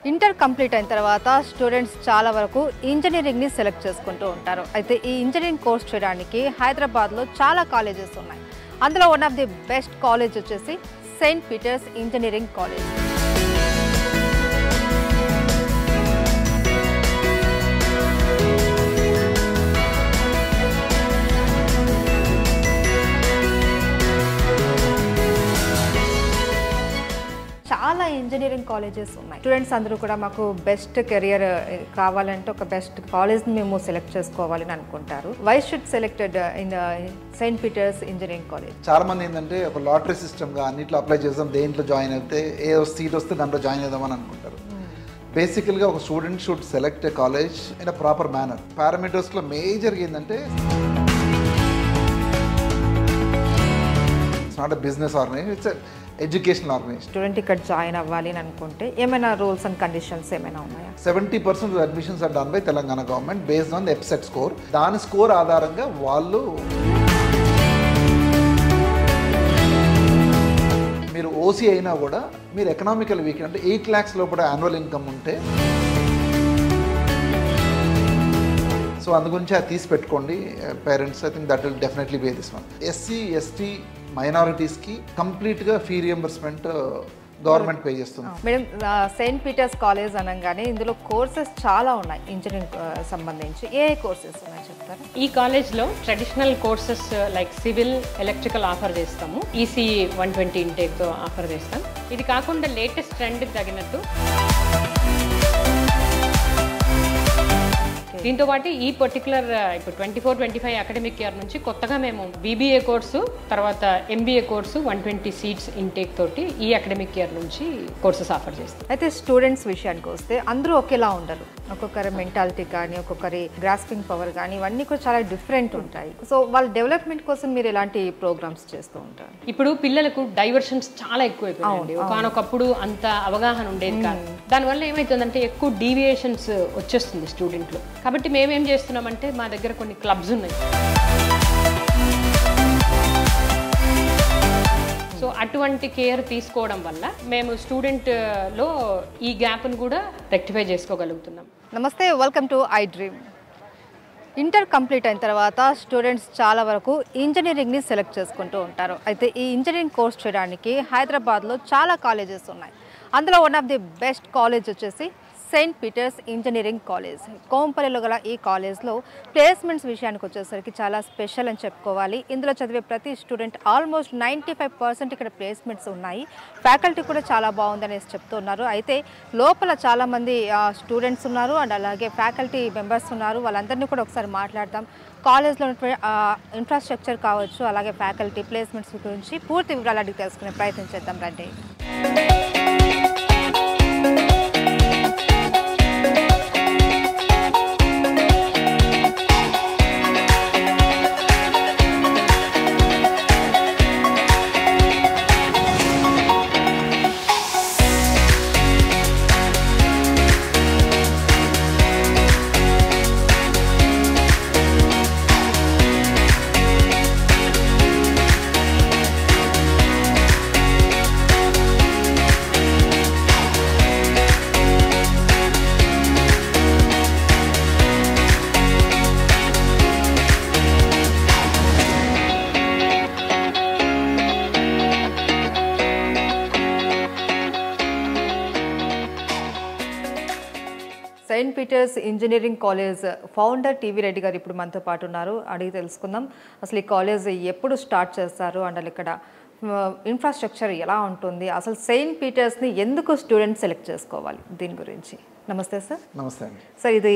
Inter complete అయిన తర్వాత students చాలా వరకు ఇంజనీరింగ్ని సెలెక్ట్ చేసుకుంటూ ఉంటారు. అయితే ఈ ఇంజనీరింగ్ కోర్స్ చేయడానికి హైదరాబాద్లో చాలా కాలేజెస్ ఉన్నాయి. అందులో one of the best college వచ్చేసి సెయింట్ పీటర్స్ ఇంజనీరింగ్ కాలేజ్. చాలా ఇంజనీరింగ్ కాలేజెస్ ఉన్నాయి. స్టూడెంట్స్ అందరూ కూడా మాకు బెస్ట్ కెరియర్ కావాలంటే ఒక బెస్ట్ కాలేజ్ని మేము సెలెక్ట్ చేసుకోవాలని అనుకుంటారు. Why should selected in Saint Peter's engineering college? చాలా మంది ఏంటంటే ఒక లాటరీ సిస్టమ్గా అన్నిట్లో అప్లై చేద్దాం, దేంట్లో జాయిన్ అయితే ఏ సీట్ వస్తే దాంట్లో జాయిన్ అవుదామని అనుకుంటారు. బేసికల్గా ఒక student should select a college in a proper manner. పారామీటర్స్లో మేజర్గా ఏంటంటే it's not a business organisation, it's educational organization. Student ఇక్కడ జాయిన్ అవ్వాలి అని అనుకుంటే ఏమైనా రూల్స్ అండ్ కండిషన్స్ ఏమైనా ఉన్నాయా? 70% of admissions are done by Telangana government based on the EBSET score. దాని స్కోర్ ఆధారంగా వాళ్ళు మీరు ఓసీ అయినా కూడా మీరు ఎకనామికల్ వీక్ అంటే 8 lakhs లోపల యాన్యువల్ ఇన్కమ్ ఉంటే సో అందు గురించి అది తీసి పెట్టుకోండి parents. I think that will definitely be this one. SC ST మైనారిటీస్కి కంప్లీట్గా ఫీ రియంబర్స్మెంట్ గవర్నమెంట్ పే చేస్తుంది. మేడం, సెయింట్ పీటర్స్ కాలేజ్ అనగానే ఇందులో కోర్సెస్ చాలా ఉన్నాయి. ఇంజనీరింగ్ సంబంధించి ఏ కోర్సెస్ ఉన్నాయి చెప్తారు? ఈ కాలేజ్లో traditional courses like civil, electrical offer చేస్తాము. ఈసీ 120 ఇంటేక్తో ఆఫర్ చేస్తాం. ఇది కాకుండా లేటెస్ట్ ట్రెండ్కి తగినట్టు దీంతో పాటు ఈ పర్టికులర్ ఇప్పుడు 24-25 అకాడమిక్ ఇయర్ నుంచి కొత్తగా మేము బీబీఏ కోర్సు, తర్వాత ఎంబీఏ కోర్సు 120 సీట్స్ ఇంటేక్ తోటి ఈ అకాడమిక్ ఇయర్ నుంచి కోర్సెస్ ఆఫర్ చేస్తాం. అయితే స్టూడెంట్స్ విషయానికి వస్తే అందరూ ఒకేలా ఉండరు. ఒక్కొక్కరి మెంటాలిటీ కానీ, ఒక్కొక్కరి గ్రాస్పింగ్ పవర్ కానీ ఇవన్నీ కూడా చాలా డిఫరెంట్ ఉంటాయి. సో వాళ్ళ డెవలప్మెంట్ కోసం మీరు ఎలాంటి ప్రోగ్రామ్స్ చేస్తూ ఉంటారు? ఇప్పుడు పిల్లలకు డైవర్షన్స్ చాలా ఎక్కువైపోయాయండి. ఒకనొకప్పుడు అంత అవగాహన ఉండేది కాదు. దానివల్ల ఏమవుతుందంటే ఎక్కువ డీవియేషన్స్ వచ్చేస్తుంది స్టూడెంట్లో. కాబట్టి మేమేం చేస్తున్నామంటే మా దగ్గర కొన్ని క్లబ్స్ ఉన్నాయి. సో అటువంటి కేర్ తీసుకోవడం వల్ల మేము స్టూడెంట్లో ఈ గ్యాప్ను కూడా రెక్టిఫై చేసుకోగలుగుతున్నాం. నమస్తే, welcome to I dream. Inter complete అయిన తర్వాత స్టూడెంట్స్ చాలా వరకు ఇంజనీరింగ్ని సెలెక్ట్ చేసుకుంటూ ఉంటారు. అయితే ఈ ఇంజనీరింగ్ కోర్స్ చేయడానికి హైదరాబాద్లో చాలా కాలేజెస్ ఉన్నాయి. అందులో one of the best college వచ్చేసి సెయింట్ పీటర్స్ ఇంజనీరింగ్ కాలేజ్. కోంపల్లిలో గల ఈ కాలేజ్లో ప్లేస్మెంట్స్ విషయానికి వచ్చేసరికి చాలా స్పెషల్ అని చెప్పుకోవాలి. ఇందులో చదివే ప్రతి స్టూడెంట్ ఆల్మోస్ట్ 95% ఇక్కడ ప్లేస్మెంట్స్ ఉన్నాయి. ఫ్యాకల్టీ కూడా చాలా బాగుందనేసి చెప్తున్నారు. అయితే లోపల చాలామంది స్టూడెంట్స్ ఉన్నారు అండ్ అలాగే ఫ్యాకల్టీ మెంబర్స్ ఉన్నారు. వాళ్ళందరినీ కూడా ఒకసారి మాట్లాడదాం. కాలేజ్లో ఇన్ఫ్రాస్ట్రక్చర్ కావచ్చు, అలాగే ఫ్యాకల్టీ ప్లేస్మెంట్స్ గురించి పూర్తి వివరాలు అడిగి తెలుసుకునే ప్రయత్నం చేద్దాం రండి. Saint Peter's engineering college founder TV Reddy గారు ఇప్పుడు మనతో పాటు ఉన్నారు. అడిగి తెలుసుకుందాం అసలు ఈ కాలేజ్ ఎప్పుడు స్టార్ట్ చేస్తారు అండ్ ఇక్కడ ఇన్ఫ్రాస్ట్రక్చర్ ఎలా ఉంటుంది, అసలు సెయింట్ పీటర్స్ని ఎందుకు స్టూడెంట్స్ సెలెక్ట్ చేసుకోవాలి, దీని గురించి. నమస్తే సార్. నమస్తే అండి. సార్, ఇది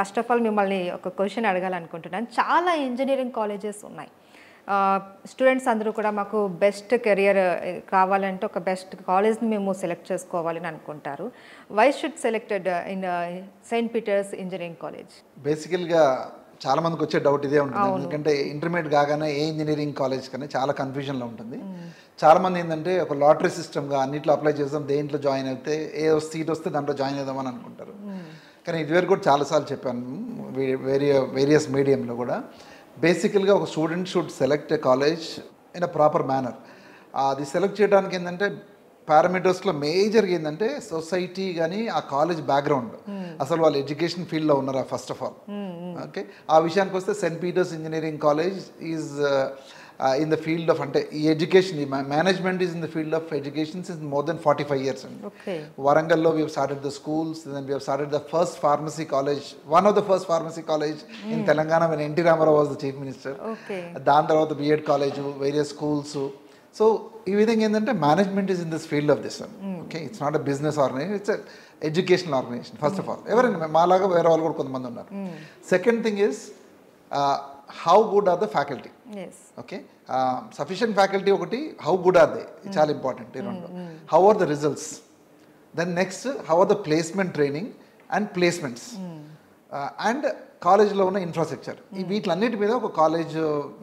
ఫస్ట్ ఆఫ్ ఆల్ మిమ్మల్ని ఒక క్వశ్చన్ అడగాలనుకుంటున్నాను. చాలా ఇంజనీరింగ్ కాలేజెస్ ఉన్నాయి. స్టూడెంట్స్ అందరూ కూడా మాకు బెస్ట్ కెరియర్ కావాలంటే ఒక బెస్ట్ కాలేజ్ని మేము సెలెక్ట్ చేసుకోవాలని అనుకుంటారు. Why should selected in Saint Peter's engineering college? బేసికల్గా చాలా మందికి వచ్చే డౌట్ ఇదే ఉంటుంది. ఎందుకంటే ఇంటర్మీడియట్ కాగానే ఏ ఇంజనీరింగ్ కాలేజ్ కానీ చాలా కన్ఫ్యూజన్లో ఉంటుంది. చాలా మంది ఏంటంటే ఒక లాటరీ సిస్టమ్గా అన్నిట్లో అప్లై చేద్దాం, దేంట్లో జాయిన్ అయితే ఏ సీట్ వస్తే దాంట్లో జాయిన్ అవుదామని అనుకుంటారు. కానీ ఇదివరకు కూడా చాలాసార్లు చెప్పాను వేరియస్ మీడియంలో కూడా. బేసికల్గా ఒక student should select a college in a proper manner. అది సెలెక్ట్ చేయడానికి ఏంటంటే పారామీటర్స్లో మేజర్గా ఏంటంటే సొసైటీ కానీ ఆ కాలేజ్ బ్యాక్గ్రౌండ్, అసలు వాళ్ళు ఎడ్యుకేషన్ ఫీల్డ్లో ఉన్నారా ఫస్ట్ ఆఫ్ ఆల్. ఓకే, ఆ విషయానికి వస్తే Saint Peter's engineering college is in the field of, అంటే ఈ ఎడ్యుకేషన్, ఈ management is in the field of education since more than 45 years అండి. వరంగల్లో we started the schools, then we started the first pharmacy college, one of the first pharmacy college in Telangana when NT Rama Rao was the chief minister. దాని తర్వాత B Ed college, various schools. So ఈ విధంగా ఏంటంటే management is in this field of this one. Okay, it's not a business organisation, it's educational organisation first of all. ఎవరైనా మాలాగా వేరే వాళ్ళు కూడా కొంతమంది ఉన్నారు. Second thing is how good are the faculty. Okay, sufficient faculty ఒకటి, how good are they చాలా important. ఈ రెండు, how are the results, then next how are the placement training and placements, and కాలేజ్లో ఉన్న ఇన్ఫ్రాస్ట్రక్చర్. ఈ వీటిలన్నిటి మీద ఒక college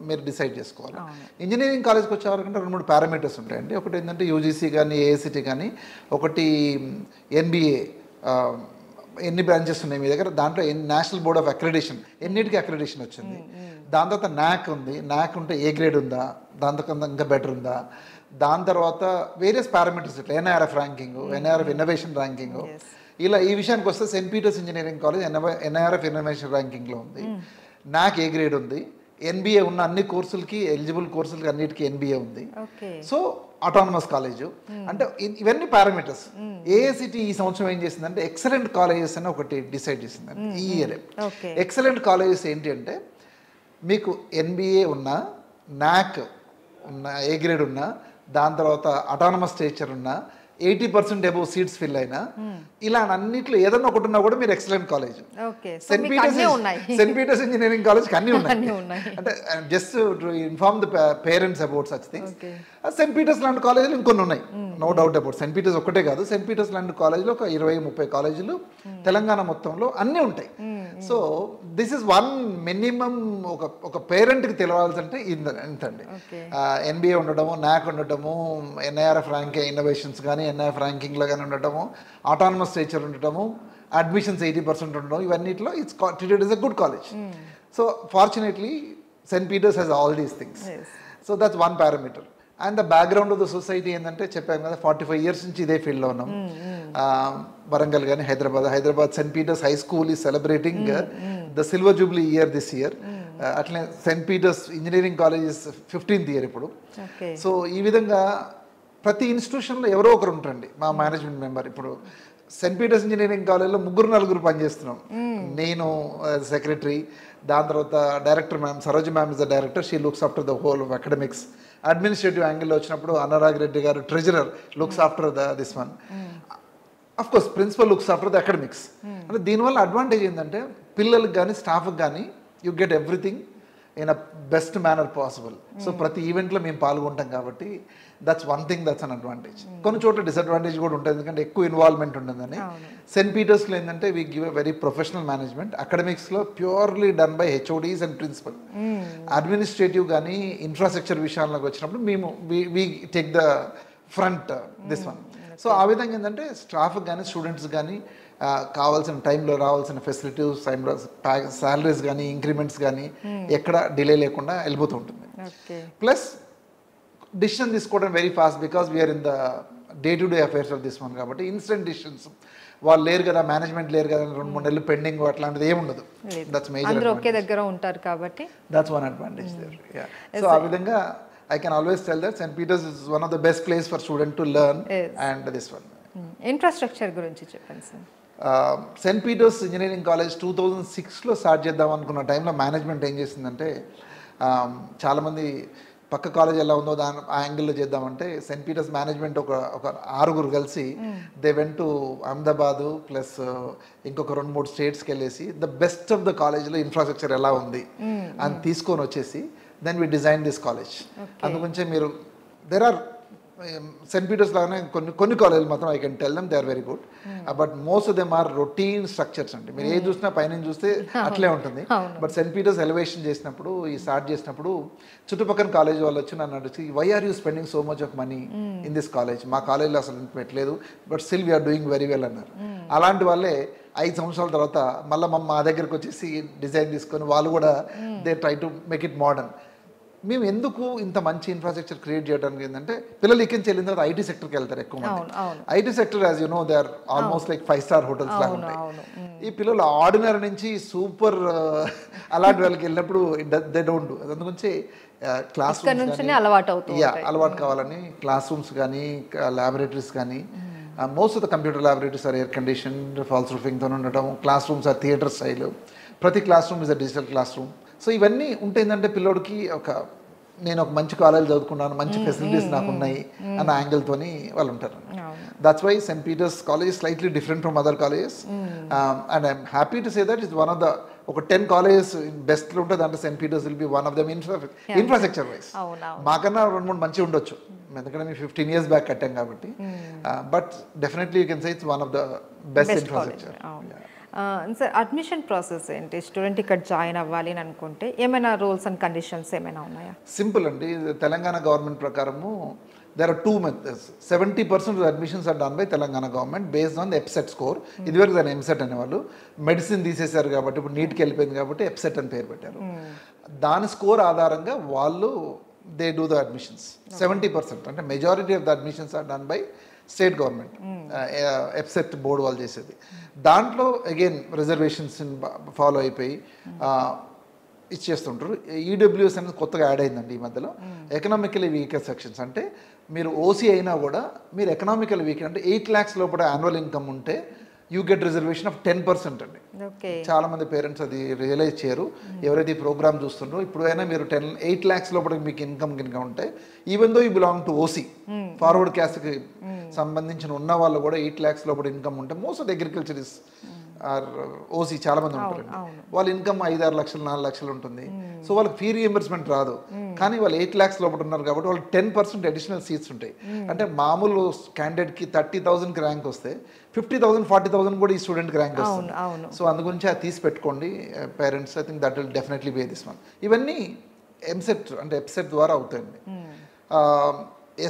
మీరు డిసైడ్ చేసుకోవాలి. ఇంజనీరింగ్ కాలేజ్కి వచ్చేవారంటే 2-3 పారామీటర్స్ ఉంటాయండి. ఒకటి ఏంటంటే యూజీసీ కానీ ఏఐసిటీ కానీ, ఒకటి ఎన్బిఏ, ఎన్ని బ్రాంచెస్ ఉన్నాయి మీ దగ్గర, దాంట్లో నేషనల్ బోర్డ్ ఆఫ్ అక్రెడిటేషన్, ఎన్నిటికీ అక్రెడిటేషన్ వచ్చింది. దాని తర్వాత NAAC ఉంది, NAAC ఉంటే ఏ గ్రేడ్ ఉందా, దాంతో ఇంకా బెటర్ ఉందా. దాని తర్వాత వేరియస్ పారామీటర్స్ ఇట్లా NIRF ranking, NIRF innovation ranking. ఇలా ఈ విషయానికి వస్తే Saint Peter's engineering college NIRF innovation ర్యాంకింగ్లో ఉంది, NAAC ఏ గ్రేడ్ ఉంది, NBA ఉన్న అన్ని కోర్సులకి, ఎలిజిబుల్ కోర్సులకి అన్నిటికీ NBA ఉంది. సో ఆటోనమస్ కాలేజ్ అంటే ఇవన్నీ పారామీటర్స్. ఏఐసిటీ ఈ సంవత్సరం ఏం చేసిందంటే ఎక్సలెంట్ కాలేజెస్ అని ఒకటి డిసైడ్ చేసిందండి ఈ ఇయర్. ఎక్సలెంట్ కాలేజెస్ ఏంటి అంటే మీకు NBA ఉన్నా, NAAC ఉన్న, ఏ గ్రేడ్ ఉన్నా, దాని తర్వాత ఆటోనమస్ స్ట్రక్చర్ ఉన్నా, 80% అబౌవ్ సీట్స్ ఫిల్ అయినా, ఇలా అన్నిట్లో ఏదన్నా ఒకటి ఉన్నా కూడా మీరు excellent college. Saint Peter's engineering కాలేజ్కి అన్నీ ఉన్నాయి. అంటే just to inform the parents about such things. Saint Peter's లాంటి కాలేజీలు ఇంకొన్ని ఉన్నాయి, no doubt about. Saint Peter's ఒకటే కాదు, సెయింట్ పీటర్స్ లాంటి కాలేజీలో ఒక 20-30 కాలేజీలు తెలంగాణ మొత్తంలో అన్నీ ఉంటాయి. So this is one minimum ఒక పేరెంట్కి తెలవాల్సి అంటే ఇంతండి. NBA ఉండటము, NAAC ఉండటము, NIRF ర్యాంక్ ఇన్నోవేషన్స్ కానీ, NIRF ర్యాంకింగ్లో కానీ ఉండటము, ఆటోనమస్ స్ట్రక్చర్ ఉండటము, అడ్మిషన్స్ 80% ఉండడం, ఇవన్నిట్లో it's treated is a good college. So fortunately Saint Peter's has all these things. So that's one parameter. And the background of the society ఏంటంటే చెప్పాను కదా, 45 years నుంచి ఇదే ఫీల్డ్లో ఉన్నాం. వరంగల్ కానీ Hyderabad Saint Peter's high school is celebrating the silver jubilee year this year. అట్లనే Saint Peter's engineering college 15th year ఇప్పుడు. సో ఈ విధంగా ప్రతి ఇన్స్టిట్యూషన్లో ఎవరో ఒకరు ఉంటారండి మా మేనేజ్మెంట్ మెంబర్. ఇప్పుడు సెయింట్ పీటర్స్ ఇంజనీరింగ్ కాలేజ్లో 3-4 పనిచేస్తున్నాం. నేను సెక్రటరీ, దాని తర్వాత director ma'am Saroja ma'am is the director, she looks after the whole of academics. Administrative యాంగిల్లో వచ్చినప్పుడు అనురాగ్ రెడ్డి గారు treasurer, looks after this one. Of course principal looks after the academics. అంటే దీనివల్ల అడ్వాంటేజ్ ఏంటంటే పిల్లలకు కానీ స్టాఫ్కి కానీ you get everything in a best manner possible. So ప్రతి ఈవెంట్లో మేము పాల్గొంటాం కాబట్టి that's one thing, that's an advantage. కొన్ని చోట్ల డిసడ్వాంటేజ్ కూడా ఉంటుంది, ఎందుకంటే ఎక్కువ ఇన్వాల్వ్మెంట్ ఉంటుందని. సెయింట్ పీటర్స్లో ఏంటంటే we give a very professional management. అకాడమిక్స్లో purely done by HODs and principal. Administrative కానీ ఇన్ఫ్రాస్ట్రక్చర్ విషయాల్లోకి వచ్చినప్పుడు మేము we take the front this one. So ఆ విధంగా ఏంటంటే స్టాఫ్కి కానీ స్టూడెంట్స్ కానీ కావాల్సిన టైంలో రావాల్సిన ఫెసిలిటీస్, టైంలో శాలరీస్ కానీ ఇంక్రిమెంట్స్ కానీ ఎక్కడ డిలే లేకుండా వెళ్ళిపోతూ ఉంటుంది. ప్లస్ డిసిషన్ తీసుకోవడం very fast because we are in the day to day affairs of this one. కాబట్టి ఇన్స్టెంట్ డిసిషన్స్, వాళ్ళు లేరు కదా, మేనేజ్మెంట్ లేరు కదా, 2-3 నెలలు పెండింగ్ అట్లాంటిది ఏమి ఉండదు. దట్స్ మేజర్, ఒకే దగ్గర ఉంటారు కాబట్టి that's one advantage there. So ఆ విధంగా I can always tell that St. Peter's is one of the best place for student to learn. And this one. Infrastructure గురించి చెప్పండి sir. Saint Peter's engineering college 2006లో start చేద్దాం అనుకున్న టైంలో management ఏం చేసిందంటే, చాలామంది పక్క కాలేజ్ ఎలా ఉందో ఆ యాంగిల్లో చేద్దామంటే సెయింట్ పీటర్స్ మేనేజ్మెంట్ ఒక 6 కలిసి they went to Ahmedabad plus ఇంకొక 2-3 స్టేట్స్కి వెళ్ళేసి ద బెస్ట్ ఆఫ్ ద కాలేజ్లో ఇన్ఫ్రాస్ట్రక్చర్ ఎలా ఉంది అని తీసుకొని వచ్చేసి then we designed this college. అందుగురించి మీరు there are సెయింట్ పీటర్స్ లాగానే కొన్ని కాలేజీలు మాత్రం I can tell them they are very good, but most of them are routine structures అండి. మీరు ఏ చూసినా పైన చూస్తే అట్లే ఉంటుంది. బట్ సెయింట్ పీటర్స్ ఎలివేషన్ చేసినప్పుడు, ఈ స్టార్ట్ చేసినప్పుడు చుట్టుపక్కల కాలేజ్ వాళ్ళు వచ్చి నన్ను అడిగి why are you spending so much of money in this college, మా కాలేజ్లో అసలు పెట్టలేదు but still we are doing very well అన్నారు. అలాంటి వాళ్ళే 5 సంవత్సరాల తర్వాత మళ్ళీ మా దగ్గరికి వచ్చేసి డిజైన్ తీసుకొని వాళ్ళు కూడా they try to make it modern. మేము ఎందుకు ఇంత మంచి ఇన్ఫ్రాస్ట్రక్చర్ క్రియేట్ చేయడానికి ఏంటంటే పిల్లలు ఇక్కడి నుంచి వెళ్ళిన తర్వాత ఐటీ సెక్టర్కి వెళ్తారు ఎక్కువ మంది. IT sector as you know they are almost like 5-star hotels లాగా ఉంటాయి. ఈ పిల్లలు ఆర్డినరీ నుంచి సూపర్ అలాంటి వాళ్ళకి వెళ్ళినప్పుడు దే డోంట్ డూ. అందుగురించి క్లాస్ అలవాటు కావాలని క్లాస్ రూమ్స్ కానీ ల్యాబొరేటరీస్ కానీ most of the computer laboratories are air condition, false రూఫింగ్తో ఉండటం, classrooms are theatre style, ప్రతి classroom is a digital classroom. So ఇవన్నీ ఉంటే ఏంటంటే పిల్లోడికి నేను ఒక మంచి కాలేజ్ చదువుకున్నాను, మంచి ఫెసిలిటీస్ నాకు ఉన్నాయి అన్న యాంగిల్తోని వాళ్ళు ఉంటారు. That's why Saint Peter's college slightly different from other colleges and I'm happy to say that is one of the ఒక 10 కాలేజెస్ బెస్ట్లో ఉంటుంది. దాంట్లో Saint Peter's will be one of them infrastructure wise. మాకన్నా 2-3 మంచిగా ఉండొచ్చు, ఎందుకంటే మేము 15 years బ్యాక్ కట్టాం కాబట్టి. But definitely you can say it's one of the best infrastructure. Sir admission process ఏంటి? స్టూడెంట్ ఇక్కడ జాయిన్ అవ్వాలి అని అనుకుంటే ఏమైనా రూల్స్ అండ్ కండిషన్స్ ఏమైనా ఉన్నాయా? సింపుల్ అండి. తెలంగాణ గవర్నమెంట్ ప్రకారము there are 2 methods. 70% of the admissions are done by Telangana government based on the EPSET score. ఇదివరకు దాన్ని ఎంసెట్ అనేవాళ్ళు, మెడిసిన్ తీసేశారు కాబట్టి ఇప్పుడు నీట్కి వెళ్ళిపోయింది కాబట్టి ఎప్సెట్ అని పేరు పెట్టారు. దాని స్కోర్ ఆధారంగా వాళ్ళు దే డూ ద అడ్మిషన్స్. 70% అంటే majority of the admissions are done by state government, EAPCET board వాళ్ళు చేసేది. దాంట్లో అగైన్ రిజర్వేషన్స్ ఫాలో అయిపోయి ఇచ్చేస్తుంటారు. ఈడబ్ల్యూఎస్ అనేది కొత్తగా యాడ్ అయిందండి ఈ మధ్యలో. ఎకనామికలీ వీకర్ సెక్షన్స్ అంటే మీరు ఓసీ అయినా కూడా మీరు ఎకనామికల్ వీక్ అంటే 8 lakhs లోపల యాన్యువల్ ఇన్కమ్ ఉంటే యూ గెట్ రిజర్వేషన్ ఆఫ్ 10% అండి. చాలా మంది పేరెంట్స్ అది రియలైజ్ చేయరు. ఎవరైతే ఈ ప్రోగ్రామ్ చూస్తుండ్రో ఇప్పుడైనా మీరు 8 lakhs లోపల మీకు ఇన్కమ్ ఉంటే even though you belong to OC forward క్యాస్ట్కి సంబంధించిన ఉన్న వాళ్ళు కూడా 8 lakhs లోపల ఇన్కమ్ ఉంటే most of the agriculture is are OC చాలా మంది ఉంటారు. వాళ్ళ ఇన్కమ్ 5-6 లక్షలు 4 లక్షలు ఉంటుంది. సో వాళ్ళకి ఫీ రీఎంబర్స్మెంట్ రాదు. కానీ వాళ్ళు 8 lakhs లోపల ఉన్నారు కాబట్టి వాళ్ళు 10% అడిషనల్ సీట్స్ ఉంటాయి. అంటే మామూలు క్యాండిడేట్కి 30,000కి ర్యాంక్ వస్తే 50,000 40,000 కూడా ఈ స్టూడెంట్కి ర్యాంక్ వస్తుంది. సో అందు గురించి అది తీసి పెట్టుకోండి parents. I think that will definitely be this one. ఇవన్నీ ఎంసెట్ అంటే ఎప్సెట్ ద్వారా అవుతాయండి.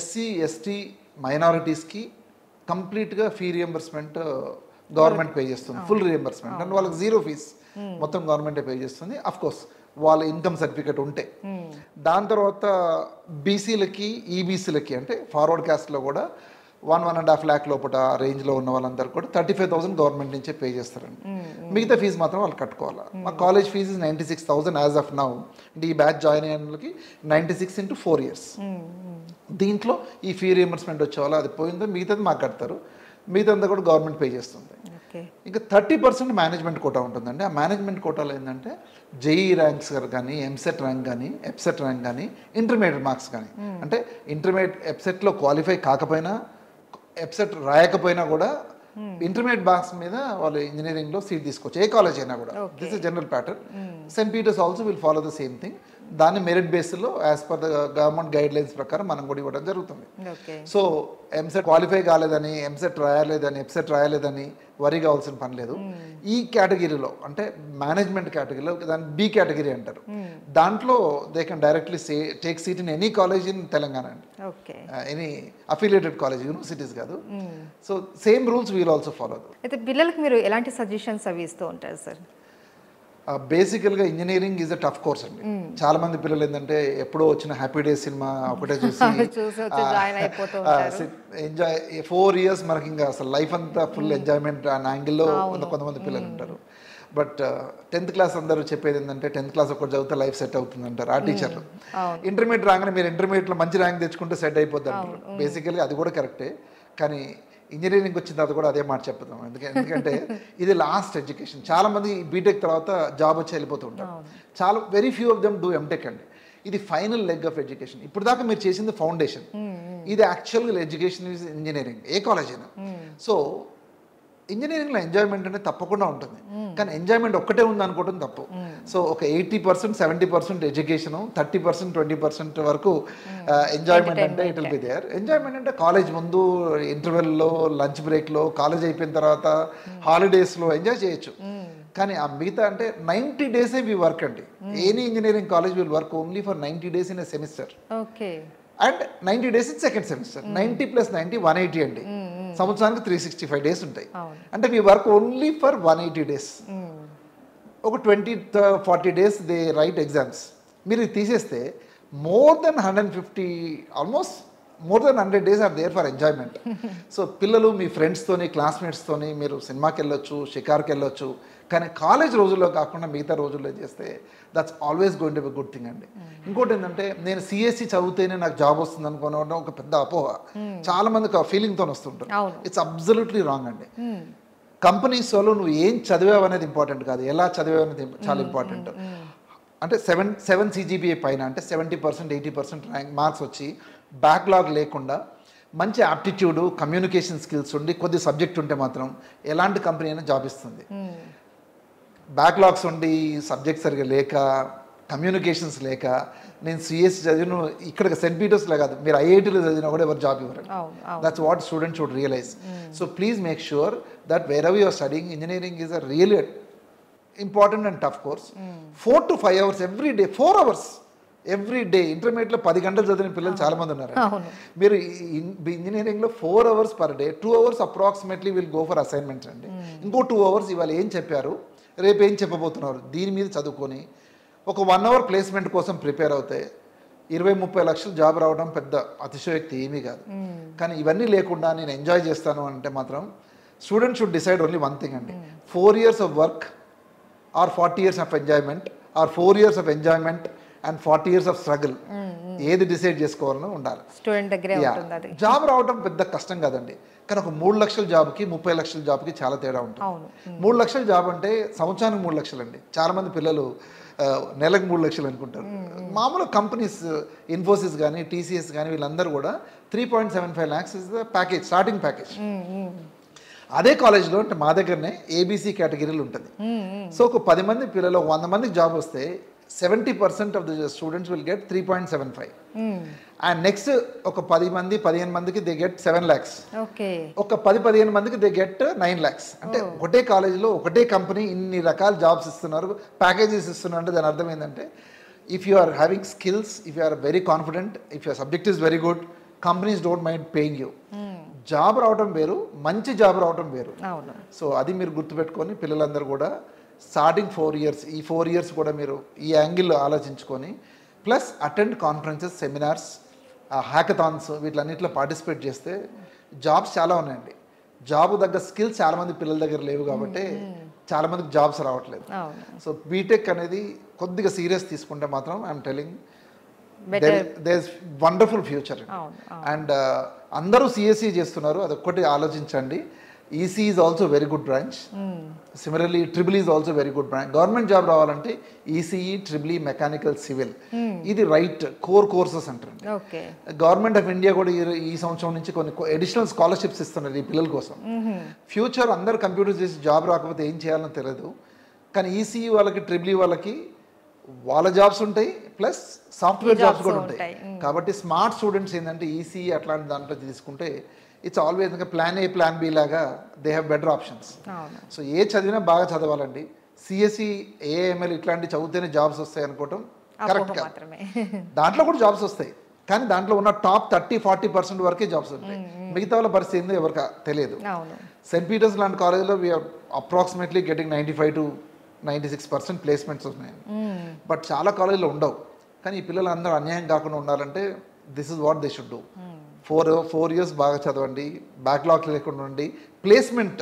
ఎస్సీ ఎస్టీ మైనారిటీస్కి కంప్లీట్గా ఫీ రియంబర్స్మెంట్ గవర్నమెంట్ పే చేస్తుంది, ఫుల్ రియంబర్స్మెంట్. అండ్ వాళ్ళకి 0 fees మొత్తం గవర్నమెంటే పే చేస్తుంది. అఫ్ కోర్స్ వాళ్ళ ఇన్కమ్ సర్టిఫికేట్ ఉంటే. దాని తర్వాత బీసీలకి ఈబీసీలకి అంటే ఫార్వర్డ్ క్యాస్ట్లో కూడా 1-1.5 lakh లోపల రేంజ్లో ఉన్న వాళ్ళందరూ కూడా 35,000 గవర్నమెంట్ నుంచే పే చేస్తారండి. మిగతా ఫీజు మాత్రం వాళ్ళు కట్టుకోవాలి. మా college fee 96,000 as of now. అంటే ఈ బ్యాచ్ జాయిన్ అయిన వాళ్ళకి 96 into 4 years. దీంట్లో ఈ ఫీ రియంబర్స్మెంట్ వచ్చే వాళ్ళు అది పోయిందో మిగతాది మాకు కడతారు, మిగతా కూడా గవర్నమెంట్ పే చేస్తుంది. ఇంకా 30% మేనేజ్మెంట్ కోటా ఉంటుందండి. ఆ మేనేజ్మెంట్ కోటాలో ఏంటంటే జేఈ ర్యాంక్స్ కానీ ఎంసెట్ ర్యాంక్ కానీ ఎప్సెట్ ర్యాంక్ కానీ ఇంటర్మీడియట్ మార్క్స్ కానీ అంటే ఇంటర్మీడియట్ ఎప్సెట్లో క్వాలిఫై కాకపోయినా ఎప్సెట్ రాయకపోయినా కూడా ఇంటర్మీడియట్ మార్క్స్ మీద వాళ్ళు ఇంజనీరింగ్లో సీట్ తీసుకోవచ్చు, ఏ కాలేజ్ అయినా కూడా. This is general pattern. Saint Peter's also will follow the same thing. దాన్ని మెరిట్ బేస్లో as per the government guidelines ప్రకారం మనం కూడా ఇవ్వడం జరుగుతుంది. సో ఎంసెట్ క్వాలిఫై కాలేదని ఎంసెట్ రాయలేదని ఎప్సెట్ రాయలేదని వరి కావాల్సిన పని లేదు. ఈ కేటగిరీలో అంటే మేనేజ్మెంట్ కేటగిరీలో దాన్ని బి కేటగిరీ అంటారు. దాంట్లో they can directly take seat in any college in Telangana అండి, ఎనీ అఫిలియేటెడ్ కాలేజ్, యూనివర్సిటీస్ కాదు. So same rules we'll also follow. అయితే పిల్లలకి మీరు ఎలాంటి సజెషన్స్ అవి ఇస్తూ ఉంటారు సార్? బేసికల్గా engineering is a tough course అండి. చాలా మంది పిల్లలు ఏంటంటే ఎప్పుడో వచ్చిన హ్యాపీ డేస్ సినిమా ఒకటే చూసి ఎంజాయ్ 4 years మనకి ఇంకా అసలు లైఫ్ అంతా ఫుల్ ఎంజాయ్మెంట్ అనే యాంగిల్లో కొంతమంది పిల్లలు ఉంటారు. బట్ 10th class అందరూ చెప్పేది ఏంటంటే 10th class ఒకటి చదివితే లైఫ్ సెట్ అవుతుంది అంటారు ఆ టీచర్లు. ఇంటర్మీడియట్ రాగానే మీరు ఇంటర్మీడియట్లో మంచి ర్యాంక్ తెచ్చుకుంటే సెట్ అయిపోద్ది అంటారు. బేసికల్గా అది కూడా కరెక్టే, కానీ ఇంజనీరింగ్ వచ్చిన తర్వాత కూడా అదే మాట చెప్తాం. ఎందుకంటే ఇది లాస్ట్ ఎడ్యుకేషన్. చాలామంది బీటెక్ తర్వాత జాబ్ వచ్చి వెళ్ళిపోతూ ఉంటారు. చాలా very few of them do MTech అండి. ఇది ఫైనల్ లెగ్ ఆఫ్ ఎడ్యుకేషన్. ఇప్పుడు దాకా మీరు చేసింది ఫౌండేషన్, ఇది యాక్చువల్గా education is engineering, A college అయినా. సో ఇంజనీరింగ్లో ఎంజాయ్మెంట్ అనేది తప్పకుండా ఉంటుంది, కానీ ఎంజాయ్మెంట్ ఒక్కటే ఉంది అనుకోవడం తప్పు. సో ఒక 80% 70% ఎడ్యుకేషను, 30% 20% వరకు ఎంజాయ్మెంట్ అంటే it will be there. Enjoyment అంటే కాలేజ్ ముందు, ఇంటర్వెల్లో, లంచ్ బ్రేక్లో, కాలేజ్ అయిపోయిన తర్వాత, హాలిడేస్లో ఎంజాయ్ చేయొచ్చు. కానీ ఆ మిగతా అంటే 90 days వి వర్క్ అండి. Any engineering college will work only for 90 days in a semester. And 90 days in second semester. 90 + 90 180 అండి. సంవత్సరానికి 365 days ఉంటాయి. అంటే we work only for 180 days. ఒక 20-40 days దే రైట్ ఎగ్జామ్స్. మీరు తీసేస్తే more than 150, almost more than 100 days are there for enjoyment. So పిల్లలు మీ ఫ్రెండ్స్తోని క్లాస్మేట్స్తోని మీరు సినిమాకి వెళ్ళొచ్చు, షికార్కి వెళ్ళొచ్చు, కానీ కాలేజ్ రోజుల్లో కాకుండా మిగతా రోజుల్లో చేస్తే that's always going to be good thing అండి. ఇంకోటి ఏంటంటే నేను సిఎస్సి చదివితేనే నాకు జాబ్ వస్తుంది అనుకోవడం ఒక పెద్ద అపోహ. చాలా మందికి ఆ ఫీలింగ్తో వస్తుంటారు. ఇట్స్ అబ్సల్యూట్లీ రాంగ్ అండి. కంపెనీస్ వాళ్ళు నువ్వు ఏం చదివావు అనేది ఇంపార్టెంట్ కాదు, ఎలా చదివావు అనేది చాలా ఇంపార్టెంట్. అంటే 7 CGPA పైన అంటే 70%, 80% ర్యాంక్ మార్క్స్ వచ్చి బ్యాక్లాగ్ లేకుండా మంచి యాప్టిట్యూడ్, కమ్యూనికేషన్ స్కిల్స్ ఉండి కొద్ది సబ్జెక్ట్ ఉంటే మాత్రం ఎలాంటి కంపెనీ అయినా జాబ్ ఇస్తుంది. బ్యాక్లాగ్స్ ఉండి సబ్జెక్ట్ సరిగా లేక, కమ్యూనికేషన్స్ లేక, నేను సిఎస్సి చదివిన ఇక్కడ సెయింట్ పీటర్స్లో కాదు, మీరు ఐఐటీలో చదివినా కూడా ఎవరు జాబ్ ఇవ్వరు. That's what student should realize. So please make sure that wherever you are studying, engineering is a really important and tough course. 4 to 5 hours every day, 4 hours every day. ఇంటర్మీడియట్లో 10 గంటలు చదివిన పిల్లలు చాలా మంది ఉన్నారు. మీరు ఇంజనీరింగ్లో 4 hours per day, 2 hours approximately will go for assignments అండి. ఇంకో 2 hours ఇవాళ ఏం చెప్పారు, రేపు ఏం చెప్పబోతున్నారు, దీని మీద చదువుకొని ఒక 1 hour ప్లేస్మెంట్ కోసం ప్రిపేర్ అవుతే 20-30 లక్షలు జాబ్ రావడం పెద్ద అతిశయోక్తి ఏమీ కాదు. కానీ ఇవన్నీ లేకుండా నేను ఎంజాయ్ చేస్తాను అంటే మాత్రం student should decide only one thing అండి. 4 years of work or 40 years of enjoyment or 4 years of enjoyment and 40 years of struggle. ఏది డిసైడ్ చేసుకోవాలని ఉండాలి. స్టూడెంట్ దగ్గరే ఉంటుంది అది. జాబ్ రావడం పెద్ద కష్టం కాదండి, కానీ ఒక 3 లక్షల జాబ్కి 30 లక్షల జాబ్కి చాలా తేడా ఉంటుంది. 3 లక్షల జాబ్ అంటే సంవత్సరానికి 3 లక్షలు అండి. చాలా మంది పిల్లలు నెలకు 3 లక్షలు అనుకుంటారు. మామూలు కంపెనీస్ ఇన్ఫోసిస్ కానీ, TCS కానీ వీళ్ళందరూ కూడా 3.75 lakhs is the package, starting package. అదే కాలేజ్లో అంటే మా దగ్గరనే ABC కేటగిరీలు ఉంటుంది. సో ఒక 10 మంది పిల్లలు 100 మందికి జాబ్ వస్తే 70% of the students will get 3.75. And next ఒక 10 మంది 15 మందికి దే గెట్ 7 lakhs. ఒక 10-15 మందికి దే గెట్ 9 lakhs. అంటే ఒకటే కాలేజ్లో ఒకటే కంపెనీ ఇన్ని రకాల జాబ్స్ ఇస్తున్నారు, ప్యాకేజెస్ ఇస్తున్నారు. అంటే దాని అర్థం ఏంటంటే if you are having skills, if you are very confident, if your subject is very good, companies don't mind paying you. Job రావడం వేరు, మంచి జాబ్ రావడం వేరు. సో అది మీరు గుర్తుపెట్టుకొని పిల్లలందరూ కూడా స్టార్టింగ్ 4 years, ఈ 4 years కూడా మీరు ఈ యాంగిల్లో ఆలోచించుకొని plus attend conferences, seminars, hackathons వీటిలన్నింటిలో పార్టిసిపేట్ చేస్తే జాబ్స్ చాలా ఉన్నాయండి. జాబ్ తగ్గ స్కిల్స్ చాలామంది పిల్లల దగ్గర లేవు కాబట్టి చాలామందికి జాబ్స్ రావట్లేదు. సో బీటెక్ అనేది కొద్దిగా సీరియస్ తీసుకుంటే మాత్రం I'm telling there is wonderful future. And అందరూ సిఎస్సి చేస్తున్నారు, అదొక్కటి ఆలోచించండి. EC is also very good branch. Similarly triple is also very good branch. Government job రావాలంటే ఈసీఈ, ట్రిపుల్, మెకానికల్, సివిల్ ఇది రైట్ కోర్సెస్ అంటారు. గవర్నమెంట్ ఆఫ్ ఇండియా కూడా ఈ సంవత్సరం నుంచి కొన్ని అడిషనల్ స్కాలర్షిప్స్ ఇస్తున్నారు ఈ పిల్లల కోసం. ఫ్యూచర్ అందరు కంప్యూటర్ చేసి జాబ్ రాకపోతే ఏం చేయాలో తెలియదు, కానీ ఈసీఈ వాళ్ళకి, ట్రిపుల్ వాళ్ళకి వాళ్ళ జాబ్స్ ఉంటాయి, ప్లస్ సాఫ్ట్వేర్ జాబ్స్ కూడా ఉంటాయి. కాబట్టి స్మార్ట్ స్టూడెంట్స్ ఏంటంటే ఈసీ అట్లాంటి దాంట్లో తీసుకుంటే it's always plan A plan B లాగా they have better options. So ఏ చదివినా బాగా చదవాలండి. సిఎస్సి, ఏఎంఎల్ ఇట్లాంటి చదివితేనే జాబ్స్ వస్తాయి అనుకోవటం కరెక్ట్ కాదు. దాంట్లో కూడా జాబ్స్ వస్తాయి, కానీ దాంట్లో ఉన్న టాప్ 30-40% వరకే జాబ్స్ ఉంటాయి. మిగతా వాళ్ళ పరిస్థితి ఏందో ఎవరికి తెలియదు. సెయింట్ పీటర్స్ లాంటి కాలేజ్లో వీఆర్ అప్రాక్సిమేట్లీ గెటింగ్ 95-96% ప్లేస్మెంట్స్ ఉన్నాయి. బట్ చాలా కాలేజీలో ఉండవు. కానీ ఈ పిల్లలు అందరూ అన్యాయం కాకుండా ఉండాలంటే this is what they should do. 4 years బాగా చదవండి, బ్యాక్లాగ్ లేకుండా ఉండి ప్లేస్మెంట్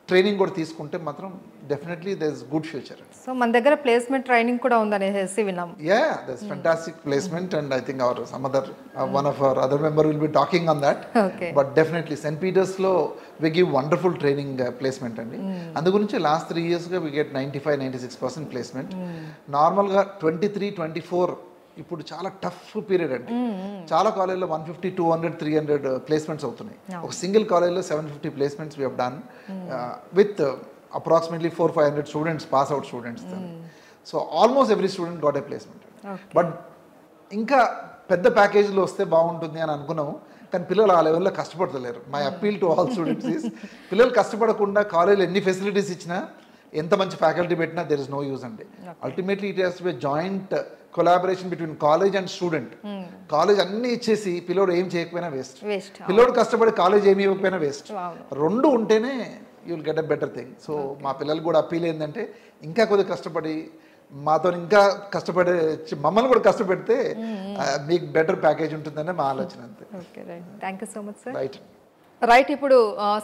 ట్రైనింగ్ కూడా తీసుకుంటే మాత్రం definitely there is good future. So మన దగ్గర ప్లేస్మెంట్ ట్రైనింగ్ కూడా ఉందనేసి విన్నాం. There is fantastic placement and I think our some other one of our other member will be talking on that. But definitely Saint పీటర్స్లో we give wonderful training placement అండి. అందు గురించి last 3 yearsగా we get 95-96% placement. నార్మల్గా 23-24 ఇప్పుడు చాలా tough period అండి. చాలా కాలేజ్లో 150, 200, 300 ప్లేస్మెంట్స్ అవుతున్నాయి. ఒక సింగిల్ కాలేజ్లో 750 placements we have done with approximately 400-500 students, pass out students. So almost every student got a placement. But ఇంకా పెద్ద ప్యాకేజీలో వస్తే బాగుంటుంది అని అనుకున్నాము, కానీ పిల్లలు ఆ లెవెల్లో కష్టపడతలేరు. My appeal to all students is పిల్లలు కష్టపడకుండా కాలేజీలో ఎన్ని ఫెసిలిటీస్ ఇచ్చినా, ఎంత మంచి ఫ్యాకల్టీ పెట్టినా దెర్ ఇస్ నో యూజ్ అండి. Ultimately it has to be joint collaboration between college and student. College అన్ని ఇచ్చేసి పిల్లోడు ఏం చేయకపోయినా వేస్ట్, పిల్లోడు కష్టపడి కాలేజ్ ఏమి ఇవ్వకపోయినా వేస్ట్. రెండు ఉంటేనే you will get a better thing. So మా పిల్లలు కూడా అప్పీల్ ఏంటంటే ఇంకా కొద్దిగా కష్టపడి మాతో ఇంకా కష్టపడే మమ్మల్ని కూడా కష్టపెడితే మీకు బెటర్ ప్యాకేజ్ ఉంటుందనే మా ఆలోచన అంతే. Okay, right. Thank you so much sir. Right. Right, ఇప్పుడు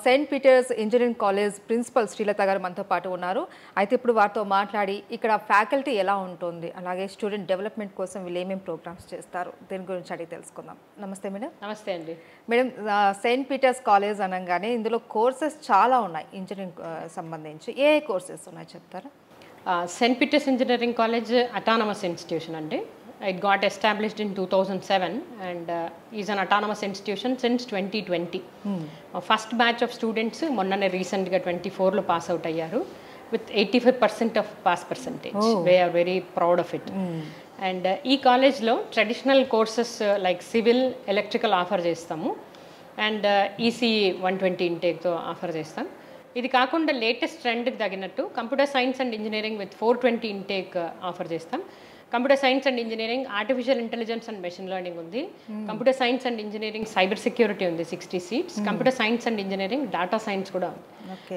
Saint Peter's engineering college principal Srilatha గారు మనతో పాటు ఉన్నారు. అయితే ఇప్పుడు వారితో మాట్లాడి ఇక్కడ ఫ్యాకల్టీ ఎలా ఉంటుంది, అలాగే స్టూడెంట్ డెవలప్మెంట్ కోసం వీళ్ళు ఏమేమి ప్రోగ్రామ్స్ చేస్తారు దీని గురించి అడిగి తెలుసుకుందాం. నమస్తే మేడం. నమస్తే అండి. మేడం, సెయింట్ పీటర్స్ కాలేజ్ అనగానే ఇందులో కోర్సెస్ చాలా ఉన్నాయి ఇంజనీరింగ్ సంబంధించి. ఏ కోర్సెస్ ఉన్నాయి చెప్తారా? Saint Peter's engineering college autonomous institution అండి. It got established in 2007 and is an autonomous institution since 2020. First batch of students మొన్ననే రీసెంట్గా 24లో పాస్ అవుట్ అయ్యారు with 85% of pass percentage. They are very proud of it. And ఈ కాలేజ్లో traditional courses like civil, electrical offer చేస్తాము and EC 120 ఇంటేక్తో offer చేస్తాం. ఇది కాకుండా లేటెస్ట్ ట్రెండ్కి తగినట్టు computer science and engineering with 420 intake offer చేస్తాం. Computer science and engineering, artificial intelligence and machine learning ఉంది. Computer science and engineering cyber security ఉంది 60 seats. Computer science and engineering data science కూడా ఉంది.